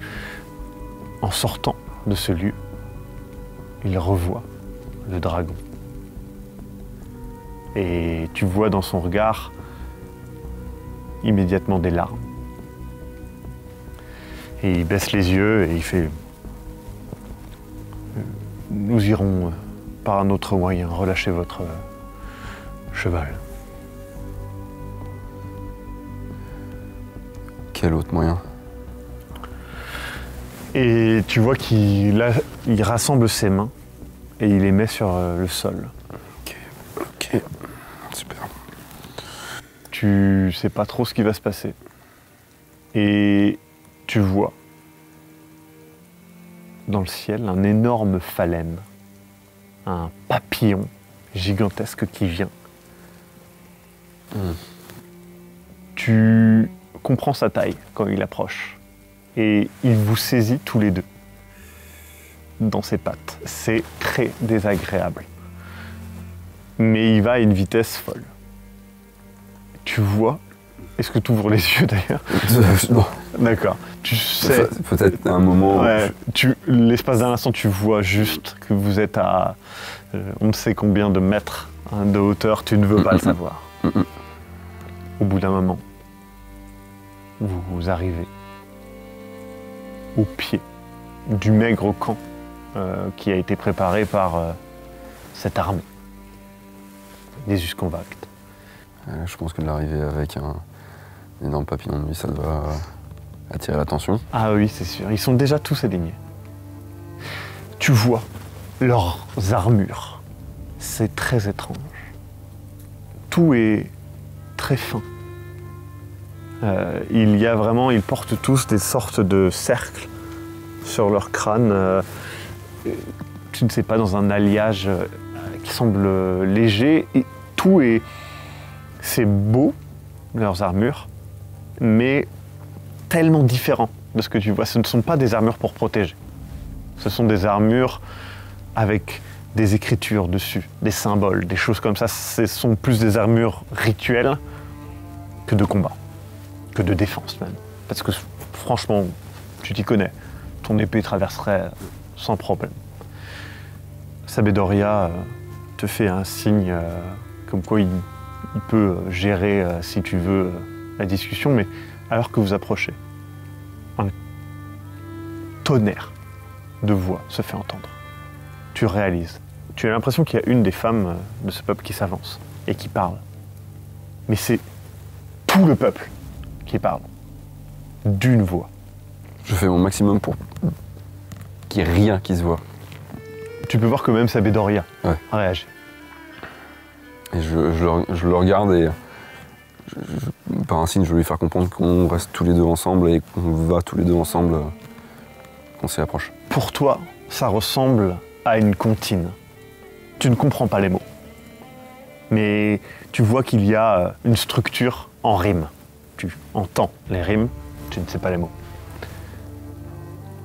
en sortant de ce lieu, il revoit le dragon. Et tu vois dans son regard immédiatement des larmes. Et il baisse les yeux et il fait « Nous irons par un autre moyen, relâchez votre cheval. » Quel autre moyen? Et tu vois qu'il rassemble ses mains et il les met sur le sol. Ok, super. Tu sais pas trop ce qui va se passer. Et tu vois dans le ciel un énorme phalène, un papillon gigantesque qui vient. Tu comprends sa taille quand il approche. Et il vous saisit tous les deux dans ses pattes. C'est très désagréable. Mais il va à une vitesse folle. Tu vois, est-ce que tu ouvres les yeux d'ailleurs? Non. D'accord. Tu sais. Peut-être à un moment. Ouais, l'espace d'un instant, tu vois juste que vous êtes à on ne sait combien de mètres de hauteur, tu ne veux pas le savoir. Au bout d'un moment, vous arrivez au pied du maigre camp qui a été préparé par cette armée des Usconvactes. Je pense que de l'arrivée avec un énorme papillon de nuit, ça doit attirer l'attention. Ah oui, c'est sûr. Ils sont déjà tous alignés. Tu vois leurs armures. C'est très étrange. Tout est très fin. Ils portent tous des sortes de cercles sur leur crâne. Tu ne sais pas, dans un alliage qui semble léger. Et c'est beau, leurs armures, mais tellement différent de ce que tu vois. Ce ne sont pas des armures pour protéger. Ce sont des armures avec des écritures dessus, des symboles, des choses comme ça. Ce sont plus des armures rituelles que de combat, que de défense même. Parce que franchement, tu t'y connais. Ton épée traverserait sans problème. Sabedoria te fait un signe comme quoi il peut gérer, si tu veux, la discussion, mais alors que vous approchez, un tonnerre de voix se fait entendre. Tu réalises. Tu as l'impression qu'il y a une des femmes de ce peuple qui s'avance et qui parle. Mais c'est tout le peuple qui parle, d'une voix. Je fais mon maximum pour qu'il n'y ait rien qui se voit. Tu peux voir que même Sabedoria réagit. Et je le regarde et par un signe, je vais lui faire comprendre qu'on reste tous les deux ensemble et qu'on va tous les deux ensemble, qu'on s'y approche. Pour toi, ça ressemble à une comptine. Tu ne comprends pas les mots. Mais tu vois qu'il y a une structure en rime. Tu entends les rimes, tu ne sais pas les mots.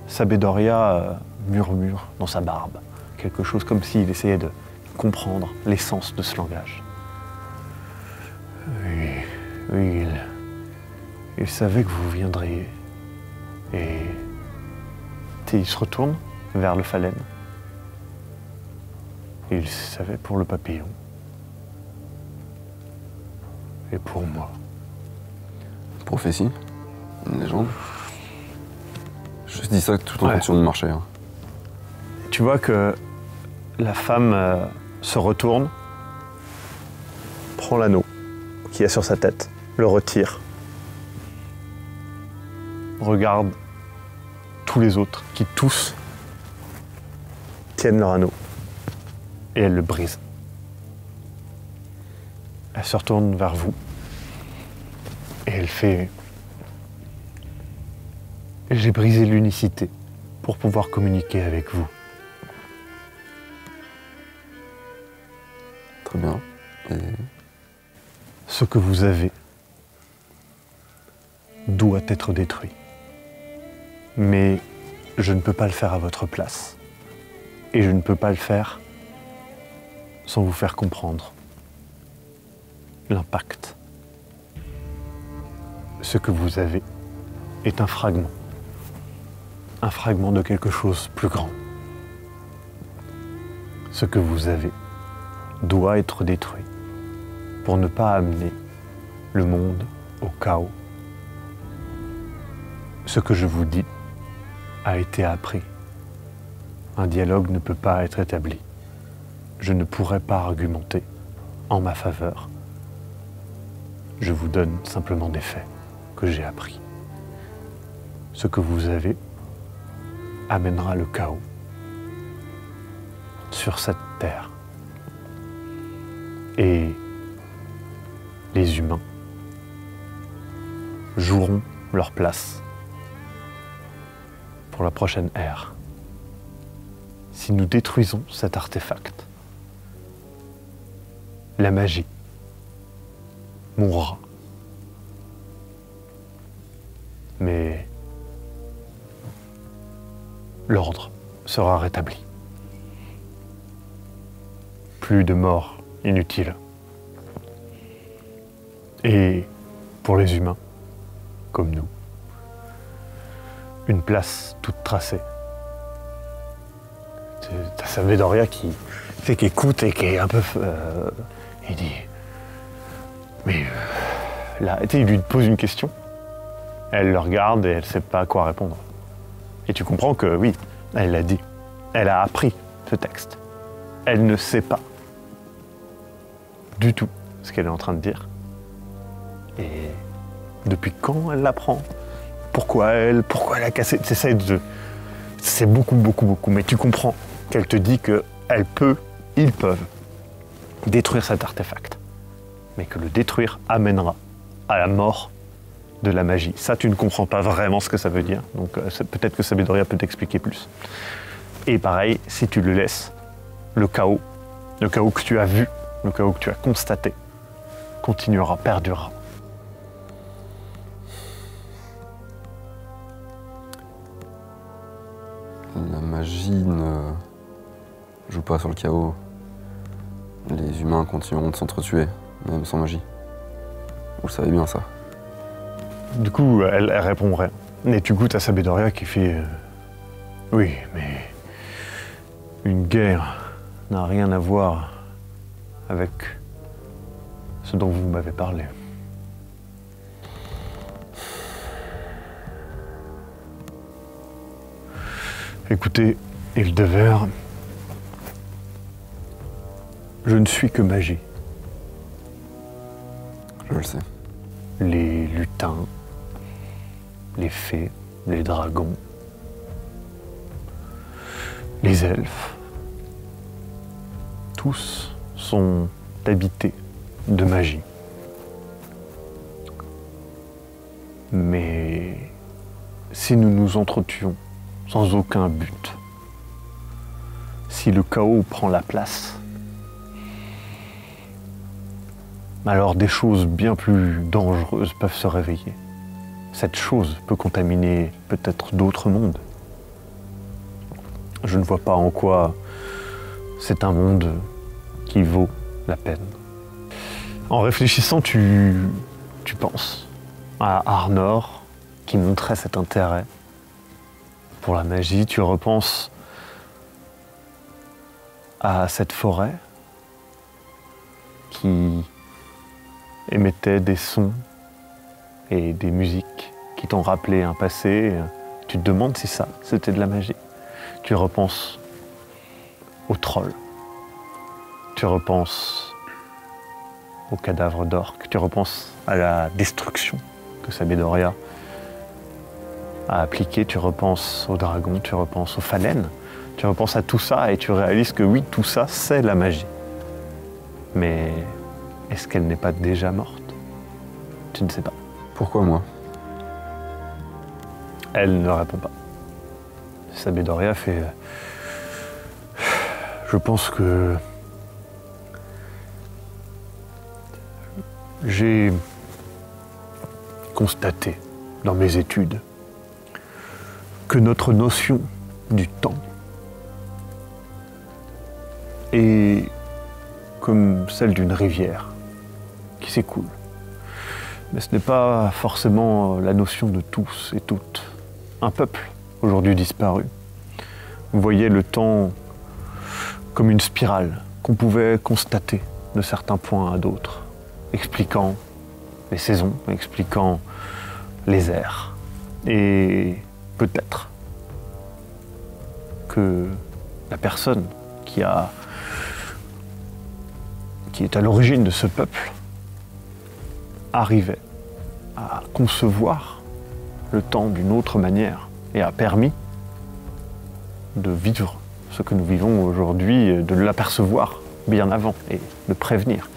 Sabedoria murmure dans sa barbe. Quelque chose comme s'il essayait de comprendre l'essence de ce langage. Oui, il savait que vous viendriez. Et il se retourne vers le phalène. Il savait pour le papillon. Et pour moi. Prophétie, une légende. Je dis ça tout en continuant de marcher. Hein. Tu vois que la femme se retourne, prend l'anneau qu'il y a sur sa tête, le retire, regarde tous les autres qui tous tiennent leur anneau et elle le brise. Elle se retourne vers vous et elle fait « J'ai brisé l'unicité pour pouvoir communiquer avec vous. » Très bien. Et... Ce que vous avez doit être détruit. Mais je ne peux pas le faire à votre place. Et je ne peux pas le faire sans vous faire comprendre l'impact. Ce que vous avez est un fragment de quelque chose de plus grand. Ce que vous avez doit être détruit pour ne pas amener le monde au chaos. Ce que je vous dis a été appris. Un dialogue ne peut pas être établi. Je ne pourrai pas argumenter en ma faveur. Je vous donne simplement des faits que j'ai appris. Ce que vous avez amènera le chaos sur cette terre. Et les humains joueront leur place pour la prochaine ère. Si nous détruisons cet artefact, la magie mourra. Mais l'ordre sera rétabli. Plus de morts inutiles. Et pour les humains, comme nous, une place toute tracée. T'as Sabedoria qui écoute et qui est un peu... il dit... Mais là, il lui pose une question. Elle le regarde et elle ne sait pas quoi répondre. Et tu comprends que oui, elle l'a dit. Elle a appris ce texte. Elle ne sait pas du tout ce qu'elle est en train de dire. Et depuis quand elle l'apprend? Pourquoi elle a cassé? C'est beaucoup. Mais tu comprends qu'elle te dit ils peuvent détruire cet artefact. Mais que le détruire amènera à la mort de la magie. Ça, tu ne comprends pas vraiment ce que ça veut dire. Donc peut-être que Sabedoria peut t'expliquer plus. Et pareil, si tu le laisses, le chaos que tu as vu, le chaos que tu as constaté, continuera, perdurera. La magie ne joue pas sur le chaos. Les humains continueront de s'entretuer, même sans magie. Vous le savez bien, ça. Du coup, elle répond rien. Et tu goûtes à Sabedoria qui fait oui, mais une guerre n'a rien à voir avec ce dont vous m'avez parlé. Écoutez, Hildever, je ne suis que magie. Je le sais. Les lutins, les fées, les dragons, les elfes, tous sont habités de magie. Mais si nous nous entretuons sans aucun but, si le chaos prend la place, alors des choses bien plus dangereuses peuvent se réveiller. Cette chose peut contaminer peut-être d'autres mondes. Je ne vois pas en quoi c'est un monde qui vaut la peine. En réfléchissant, tu penses à Arnor qui montrait cet intérêt pour la magie. Tu repenses à cette forêt qui émettait des sons et des musiques qui t'ont rappelé un passé. Tu te demandes si ça, c'était de la magie. Tu repenses aux trolls. Tu repenses aux cadavres d'orques. Tu repenses à la destruction que Sabedoria a appliquée. Tu repenses aux dragons, tu repenses aux phalènes. Tu repenses à tout ça et tu réalises que oui, tout ça, c'est la magie. Mais est-ce qu'elle n'est pas déjà morte? Tu ne sais pas. Pourquoi moi? Elle ne répond pas. Sabedoria fait... Je pense que... J'ai constaté dans mes études que notre notion du temps est comme celle d'une rivière qui s'écoule. Mais ce n'est pas forcément la notion de tous et toutes. Un peuple, aujourd'hui disparu. Vous voyez le temps comme une spirale qu'on pouvait constater de certains points à d'autres, expliquant les saisons, expliquant les airs. Et peut-être que la personne qui est à l'origine de ce peuple arrivait à concevoir le temps d'une autre manière et a permis de vivre ce que nous vivons aujourd'hui, de l'apercevoir bien avant et de prévenir.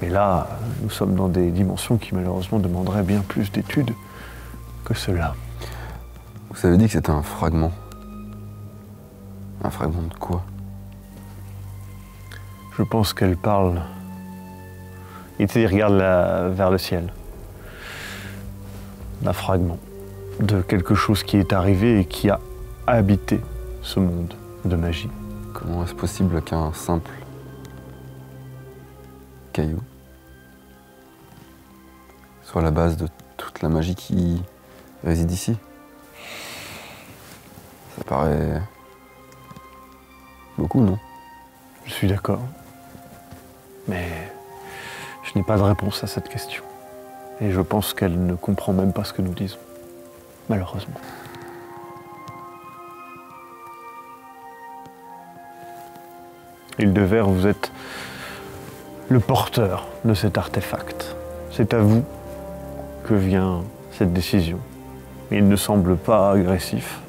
Mais là, nous sommes dans des dimensions qui malheureusement demanderaient bien plus d'études que cela. Vous avez dit que c'était un fragment. Un fragment de quoi? Je pense qu'elle parle... Il regarde vers le ciel. D'un fragment. De quelque chose qui est arrivé et qui a habité ce monde de magie. Comment est-ce possible qu'un simple caillou soit la base de toute la magie qui réside ici? Ça paraît beaucoup, non? Je suis d'accord. Mais je n'ai pas de réponse à cette question. Et je pense qu'elle ne comprend même pas ce que nous disons. Malheureusement. Île de Verre, vous êtes le porteur de cet artefact. C'est à vous que vient cette décision. Il ne semble pas agressif.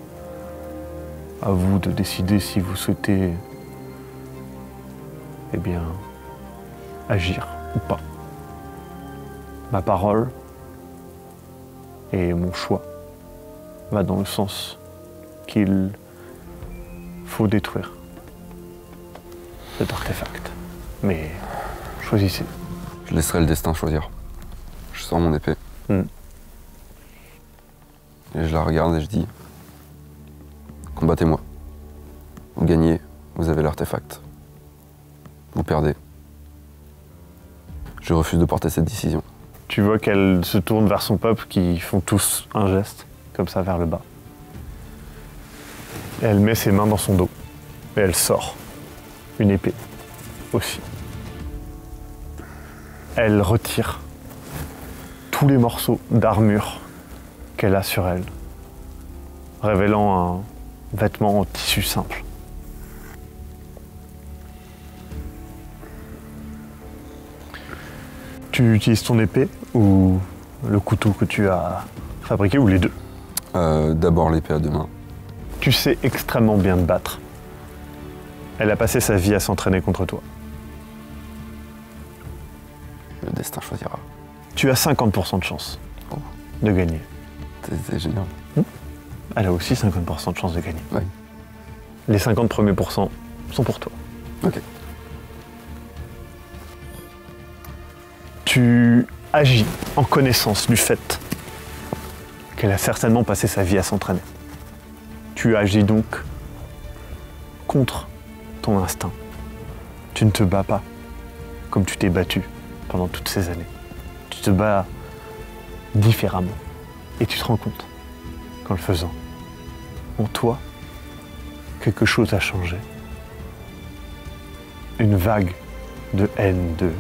À vous de décider si vous souhaitez, eh bien, agir ou pas. Ma parole et mon choix va dans le sens qu'il faut détruire cet artefact. Mais choisissez. Je laisserai le destin choisir. Je sors mon épée. Et je la regarde et je dis, combattez-moi. Vous gagnez, vous avez l'artefact. Vous perdez. Je refuse de porter cette décision. Tu vois qu'elle se tourne vers son peuple qui font tous un geste, comme ça vers le bas. Et elle met ses mains dans son dos. Et elle sort une épée aussi. Elle retire tous les morceaux d'armure qu'elle a sur elle, révélant un vêtement en tissu simple. Tu utilises ton épée ou le couteau que tu as fabriqué, ou les deux? D'abord l'épée à deux mains. Tu sais extrêmement bien te battre. Elle a passé sa vie à s'entraîner contre toi. Le destin choisira. Tu as 50% de chance de gagner. C'est génial. Elle a aussi 50% de chance de gagner. Ouais. Les 50 premiers pourcents sont pour toi. Ok. Tu agis en connaissance du fait qu'elle a certainement passé sa vie à s'entraîner. Tu agis donc contre ton instinct. Tu ne te bats pas comme tu t'es battu pendant toutes ces années. Tu te bats différemment. Et tu te rends compte qu'en le faisant, en toi, quelque chose a changé. Une vague de haine, de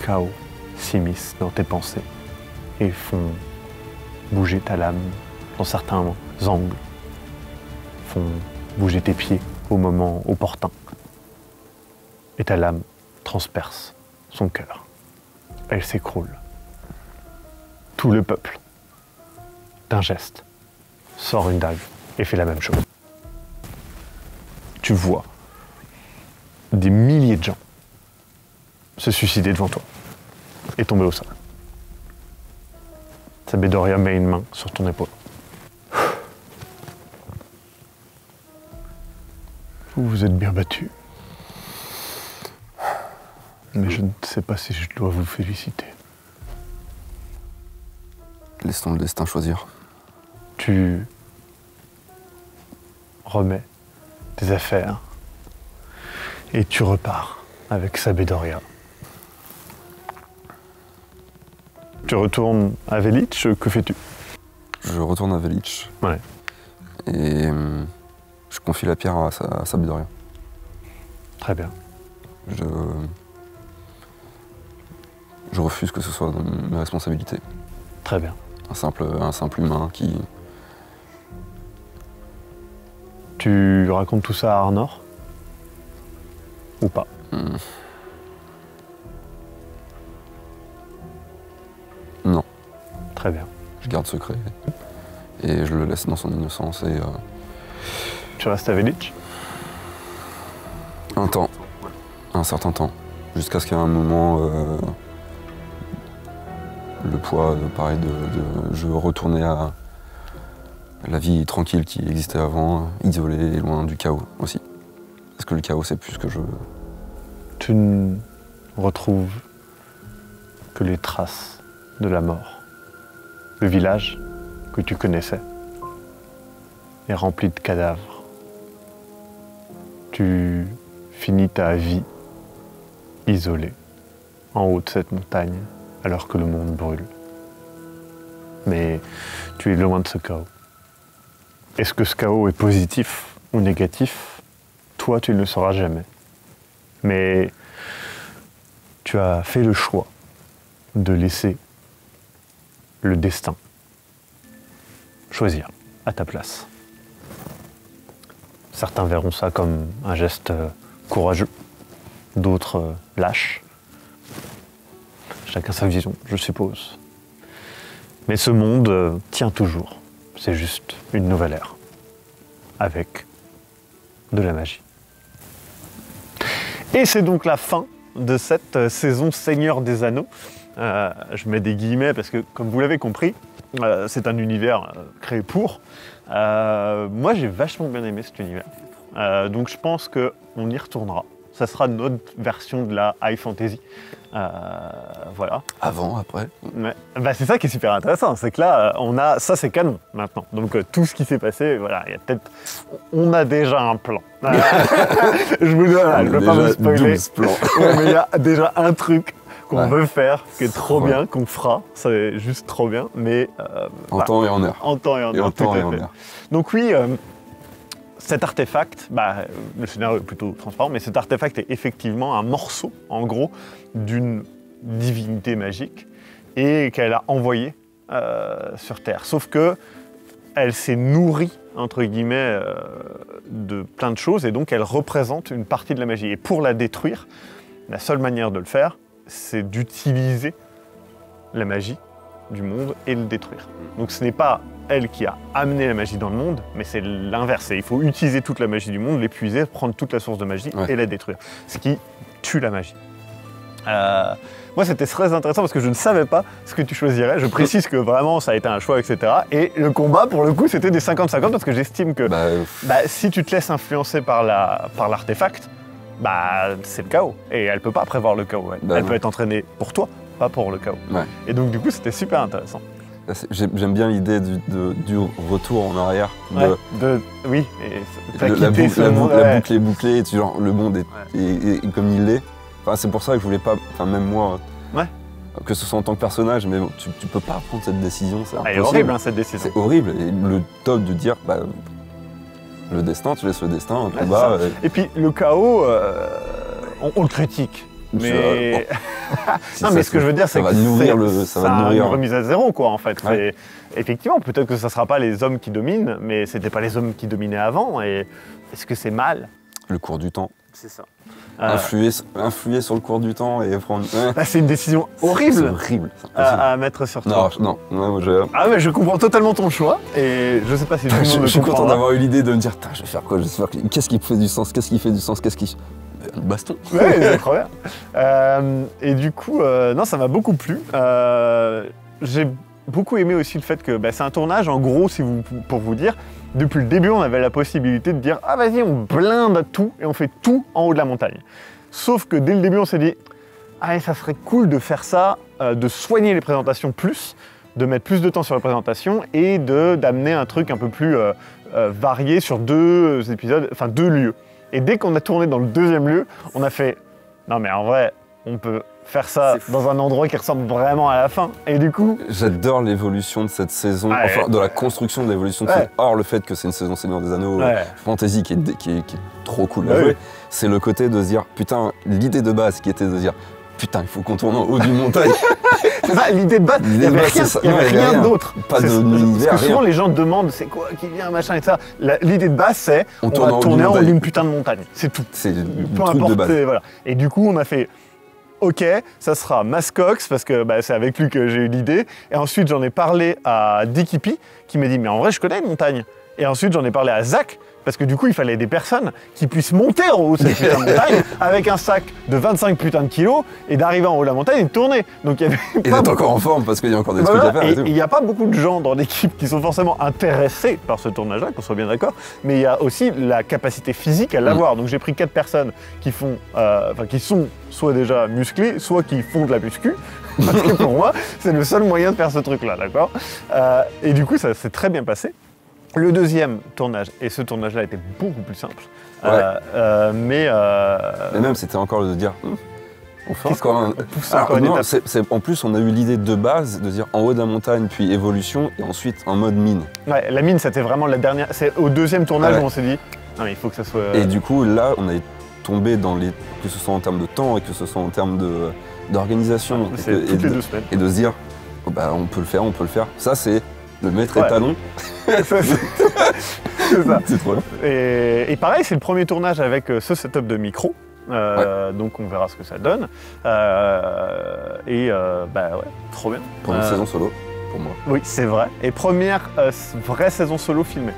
chaos s'immisce dans tes pensées et font bouger ta lame dans certains angles, font bouger tes pieds au moment opportun. Et ta lame transperce son cœur. Elle s'écroule. Tout le peuple, d'un geste, sort une dague et fait la même chose. Tu vois des milliers de gens se suicider devant toi et tomber au sol. Sabedoria met une main sur ton épaule. Vous vous êtes bien battu. Mais je ne sais pas si je dois vous féliciter. Laissons le destin choisir. Tu remets tes affaires et tu repars avec Sabedoria. Tu retournes à Velich, que fais-tu? Je retourne à Velich. Ouais. Et je confie la pierre à Sabedoria. Très bien. Je refuse que ce soit dans mes responsabilités. Très bien. Un simple humain qui... Tu racontes tout ça à Arnor? Ou pas? Non. Très bien. Je garde secret. Et je le laisse dans son innocence et... Tu restes à Velich? Un certain temps. Jusqu'à ce qu'à un moment... le poids, pareil, je retournais à la vie tranquille qui existait avant, isolée et loin du chaos aussi. Parce que le chaos, c'est plus ce que je veux. Tu ne retrouves que les traces de la mort. Le village que tu connaissais est rempli de cadavres. Tu finis ta vie isolé en haut de cette montagne, alors que le monde brûle. Mais tu es loin de ce chaos. Est-ce que ce chaos est positif ou négatif? Toi, tu ne le sauras jamais. Mais tu as fait le choix de laisser le destin choisir à ta place. Certains verront ça comme un geste courageux, d'autres lâches. Chacun sa vision, je suppose. Mais ce monde tient toujours. C'est juste une nouvelle ère, avec de la magie. Et c'est donc la fin de cette saison Seigneur des Anneaux. Je mets des guillemets parce que, comme vous l'avez compris, c'est un univers créé pour. Moi, j'ai vachement bien aimé cet univers. Donc je pense qu'on y retournera. Ça sera notre version de la high fantasy. Voilà. Avant, après. Ouais. Bah, c'est ça qui est super intéressant, c'est que là, ça c'est canon maintenant. Donc tout ce qui s'est passé, voilà, il y a peut-être, on a déjà un plan. Je vous donne, je ne vais pas vous spoiler. 12 plans. Ouais, mais il y a déjà un truc qu'on veut faire, qui est trop Ouais. bien, qu'on fera. C'est juste trop bien, mais En temps et en heure. en temps et en heure. Tout à fait. heure. Donc oui, cet artefact, le scénario est plutôt transparent, mais cet artefact est effectivement un morceau, en gros, d'une divinité magique et qu'elle a envoyé sur Terre. Sauf que elle s'est nourrie, entre guillemets, de plein de choses et donc elle représente une partie de la magie. Et pour la détruire, la seule manière de le faire, c'est d'utiliser la magie du monde et le détruire. Donc ce n'est pas elle qui a amené la magie dans le monde, mais c'est l'inverse. Il faut utiliser toute la magie du monde, l'épuiser, prendre toute la source de magie et la détruire. Ce qui tue la magie. Moi, c'était très intéressant parce que je ne savais pas ce que tu choisirais. Je précise que vraiment, ça a été un choix, etc. Et le combat, pour le coup, c'était des 50-50 parce que j'estime que si tu te laisses influencer par l'artefact, c'est le chaos. Et elle ne peut pas prévoir le chaos. Elle peut être entraînée pour toi, pas pour le chaos. Ouais. Et donc, du coup, c'était super intéressant. J'aime bien l'idée du retour en arrière. Oui, La boucle est bouclée, et genre, le monde est comme il est. Enfin, c'est pour ça que je voulais pas, même moi, que ce soit en tant que personnage, mais tu peux pas prendre cette décision, c'est impossible. Elle est horrible, cette décision. C'est horrible, et le top de dire, le destin, tu laisses le destin, un combat. Et puis le chaos, on le critique. Mais non, mais ce que je veux dire, c'est que ça va nourrir une remise à zéro, quoi, en fait. Ouais. Effectivement, peut-être que ça sera pas les hommes qui dominent, mais c'était pas les hommes qui dominaient avant. Et est-ce que c'est mal? Le cours du temps. C'est ça. Influer sur le cours du temps et prendre. C'est une décision horrible. C'est horrible. À mettre sur toi. Non. Mais je comprends totalement ton choix et je sais pas si tout le monde Je suis content d'avoir eu l'idée de me dire, je vais faire quoi? Qu'est-ce qui fait du sens? Qu'est-ce qui fait du sens? Le baston. Ouais, c'est trop bien. Et du coup, non, ça m'a beaucoup plu. J'ai beaucoup aimé aussi le fait que c'est un tournage, en gros, pour vous dire, depuis le début, on avait la possibilité de dire « Ah, vas-y, on blinde tout et on fait tout en haut de la montagne. » Sauf que dès le début, on s'est dit « Ah, ça serait cool de faire ça, de soigner les présentations plus, de mettre plus de temps sur les présentations et d'amener un truc un peu plus varié sur 2 épisodes, enfin 2 lieux. » Et dès qu'on a tourné dans le 2e lieu, on a fait « Non, mais en vrai, on peut faire ça dans un endroit qui ressemble vraiment à la fin. » Et du coup... J'adore l'évolution de cette saison, enfin de la construction de l'évolution de cette... Or, le fait que c'est une saison Seigneur des Anneaux fantasy qui est trop cool à jouer, c'est le côté de se dire, putain, l'idée de base qui était de dire, putain, il faut qu'on tourne en haut d'une montagne. C'est ça, l'idée de base, il n'y avait rien d'autre. Pas d'univers, parce que souvent, les gens demandent, c'est quoi qui vient, machin et ça. L'idée de base, c'est, on va tourner en haut d'une putain de montagne. C'est tout. C'est peu importe, de base. Voilà. Et du coup, on a fait... Ok, ça sera Mascox, parce que c'est avec lui que j'ai eu l'idée. Et ensuite, j'en ai parlé à Dikipi, qui m'a dit « Mais en vrai, je connais une montagne. » Et ensuite, j'en ai parlé à Zach, parce que du coup, il fallait des personnes qui puissent monter en haut de cette putain de montagne avec un sac de 25 putains de kilos et d'arriver en haut de la montagne et de tourner. Donc, il y avait et d'être encore en forme, parce qu'il y a encore des trucs à faire. Et il n'y a pas beaucoup de gens dans l'équipe qui sont forcément intéressés par ce tournage-là, qu'on soit bien d'accord, mais il y a aussi la capacité physique à l'avoir. Donc, j'ai pris 4 personnes qui sont soit déjà musclées, soit qui font de la muscu. Parce que pour moi, c'est le seul moyen de faire ce truc-là, d'accord? Et du coup, ça s'est très bien passé. Le 2e tournage, et ce tournage-là était beaucoup plus simple, mais même c'était encore de dire, on fait encore un... En plus, on a eu l'idée de base de dire en haut de la montagne, puis évolution, et ensuite en mode mine. Ouais, la mine, c'était vraiment la dernière... C'est au 2e tournage où on s'est dit, non mais il faut que ça soit... Et du coup, là, on est tombé dans les... que ce soit en termes de temps et que ce soit en termes d'organisation. C'est toutes les 2 semaines. Et de se dire, Bah, on peut le faire. Ça, c'est le maître étalon. C'est ça. C'est trop bien. Et pareil, c'est le premier tournage avec ce setup de micro. Donc on verra ce que ça donne. Bah ouais, trop bien. Première saison solo, pour moi. Oui, c'est vrai. Et première vraie saison solo filmée.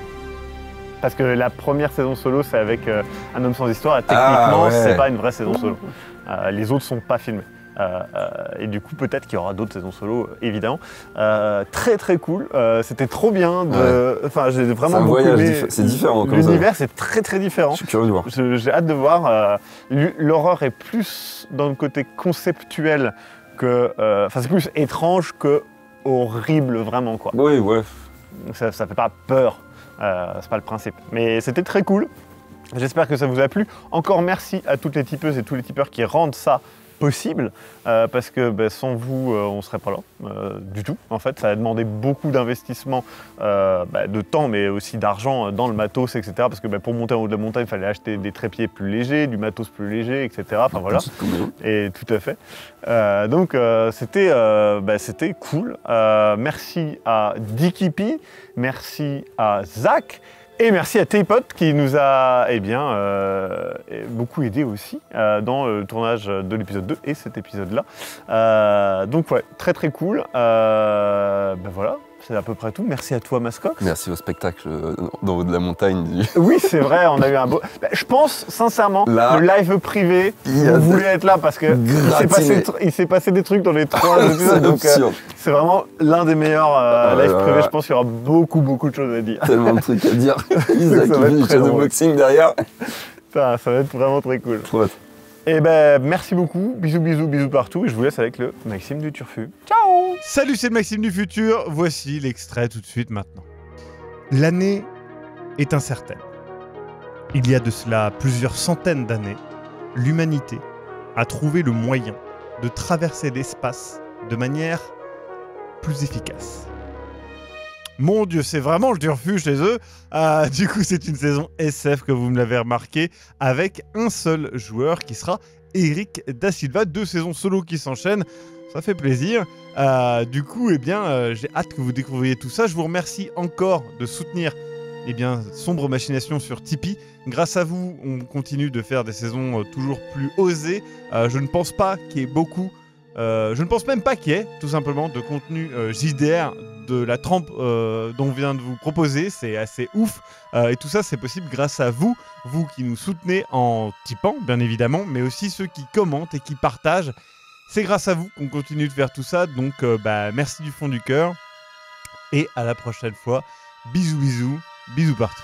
Parce que la première saison solo, c'est avec Un homme sans histoire. Et techniquement, c'est pas une vraie saison solo. Les autres sont pas filmés. Et du coup, peut-être qu'il y aura d'autres saisons solo, évidemment. Très très cool. C'était trop bien. Enfin, j'ai vraiment beaucoup aimé. C'est différent. L'univers, c'est très très différent. Je suis curieux de voir. J'ai hâte de voir. L'horreur est plus dans le côté conceptuel que. Enfin, c'est plus étrange que horrible, vraiment, quoi. Oui, ouais. Ça fait pas peur. C'est pas le principe. Mais c'était très cool. J'espère que ça vous a plu. Encore merci à toutes les tipeuses et tous les tipeurs qui rendent ça possible, parce que sans vous, on ne serait pas là du tout. En fait, ça a demandé beaucoup d'investissement, de temps, mais aussi d'argent dans le matos, etc. Parce que pour monter en haut de la montagne, il fallait acheter des trépieds plus légers, du matos plus léger, etc. Enfin voilà. Et tout à fait. Donc c'était cool. Merci à Dikipi, merci à Zach. Et merci à Teipot qui nous a beaucoup aidé aussi dans le tournage de l'épisode 2 et cet épisode-là. Donc ouais, très très cool. Voilà, c'est à peu près tout. Merci à toi, Mascoc. Merci au spectacle d'en haut de la montagne. Oui, c'est vrai, on a eu un beau... je pense sincèrement, le live privé, vous voulez être là parce que il s'est passé des trucs dans les 3 épisodes. Donc c'est vraiment l'un des meilleurs live privés. Je pense qu'il y aura beaucoup de choses à dire. Tellement de trucs à dire. Isaac qui fait une chaîne de boxing derrière. Ça va être vraiment très cool. Trop hâte. Et merci beaucoup. Bisous partout. Et je vous laisse avec le Maxime du Turfu. Ciao! Salut, c'est le Maxime du futur. Voici l'extrait tout de suite maintenant. L'année est incertaine. Il y a de cela plusieurs centaines d'années, l'humanité a trouvé le moyen de traverser l'espace de manière plus efficace. Mon Dieu, c'est vraiment le Turfu chez eux. Du coup, c'est une saison SF que vous me l'avez remarqué, avec un seul joueur qui sera Eric Da Silva. 2 saisons solo qui s'enchaînent, ça fait plaisir. Du coup, j'ai hâte que vous découvriez tout ça. Je vous remercie encore de soutenir Sombre Machination sur Tipeee. Grâce à vous, on continue de faire des saisons toujours plus osées. Je ne pense pas qu'il y ait beaucoup... je ne pense même pas qu'il y ait, tout simplement, de contenu JDR de la trempe dont on vient de vous proposer. C'est assez ouf. Et tout ça, c'est possible grâce à vous, vous qui nous soutenez en tipant, bien évidemment, mais aussi ceux qui commentent et qui partagent. C'est grâce à vous qu'on continue de faire tout ça. Donc, merci du fond du cœur. Et à la prochaine fois. Bisous partout.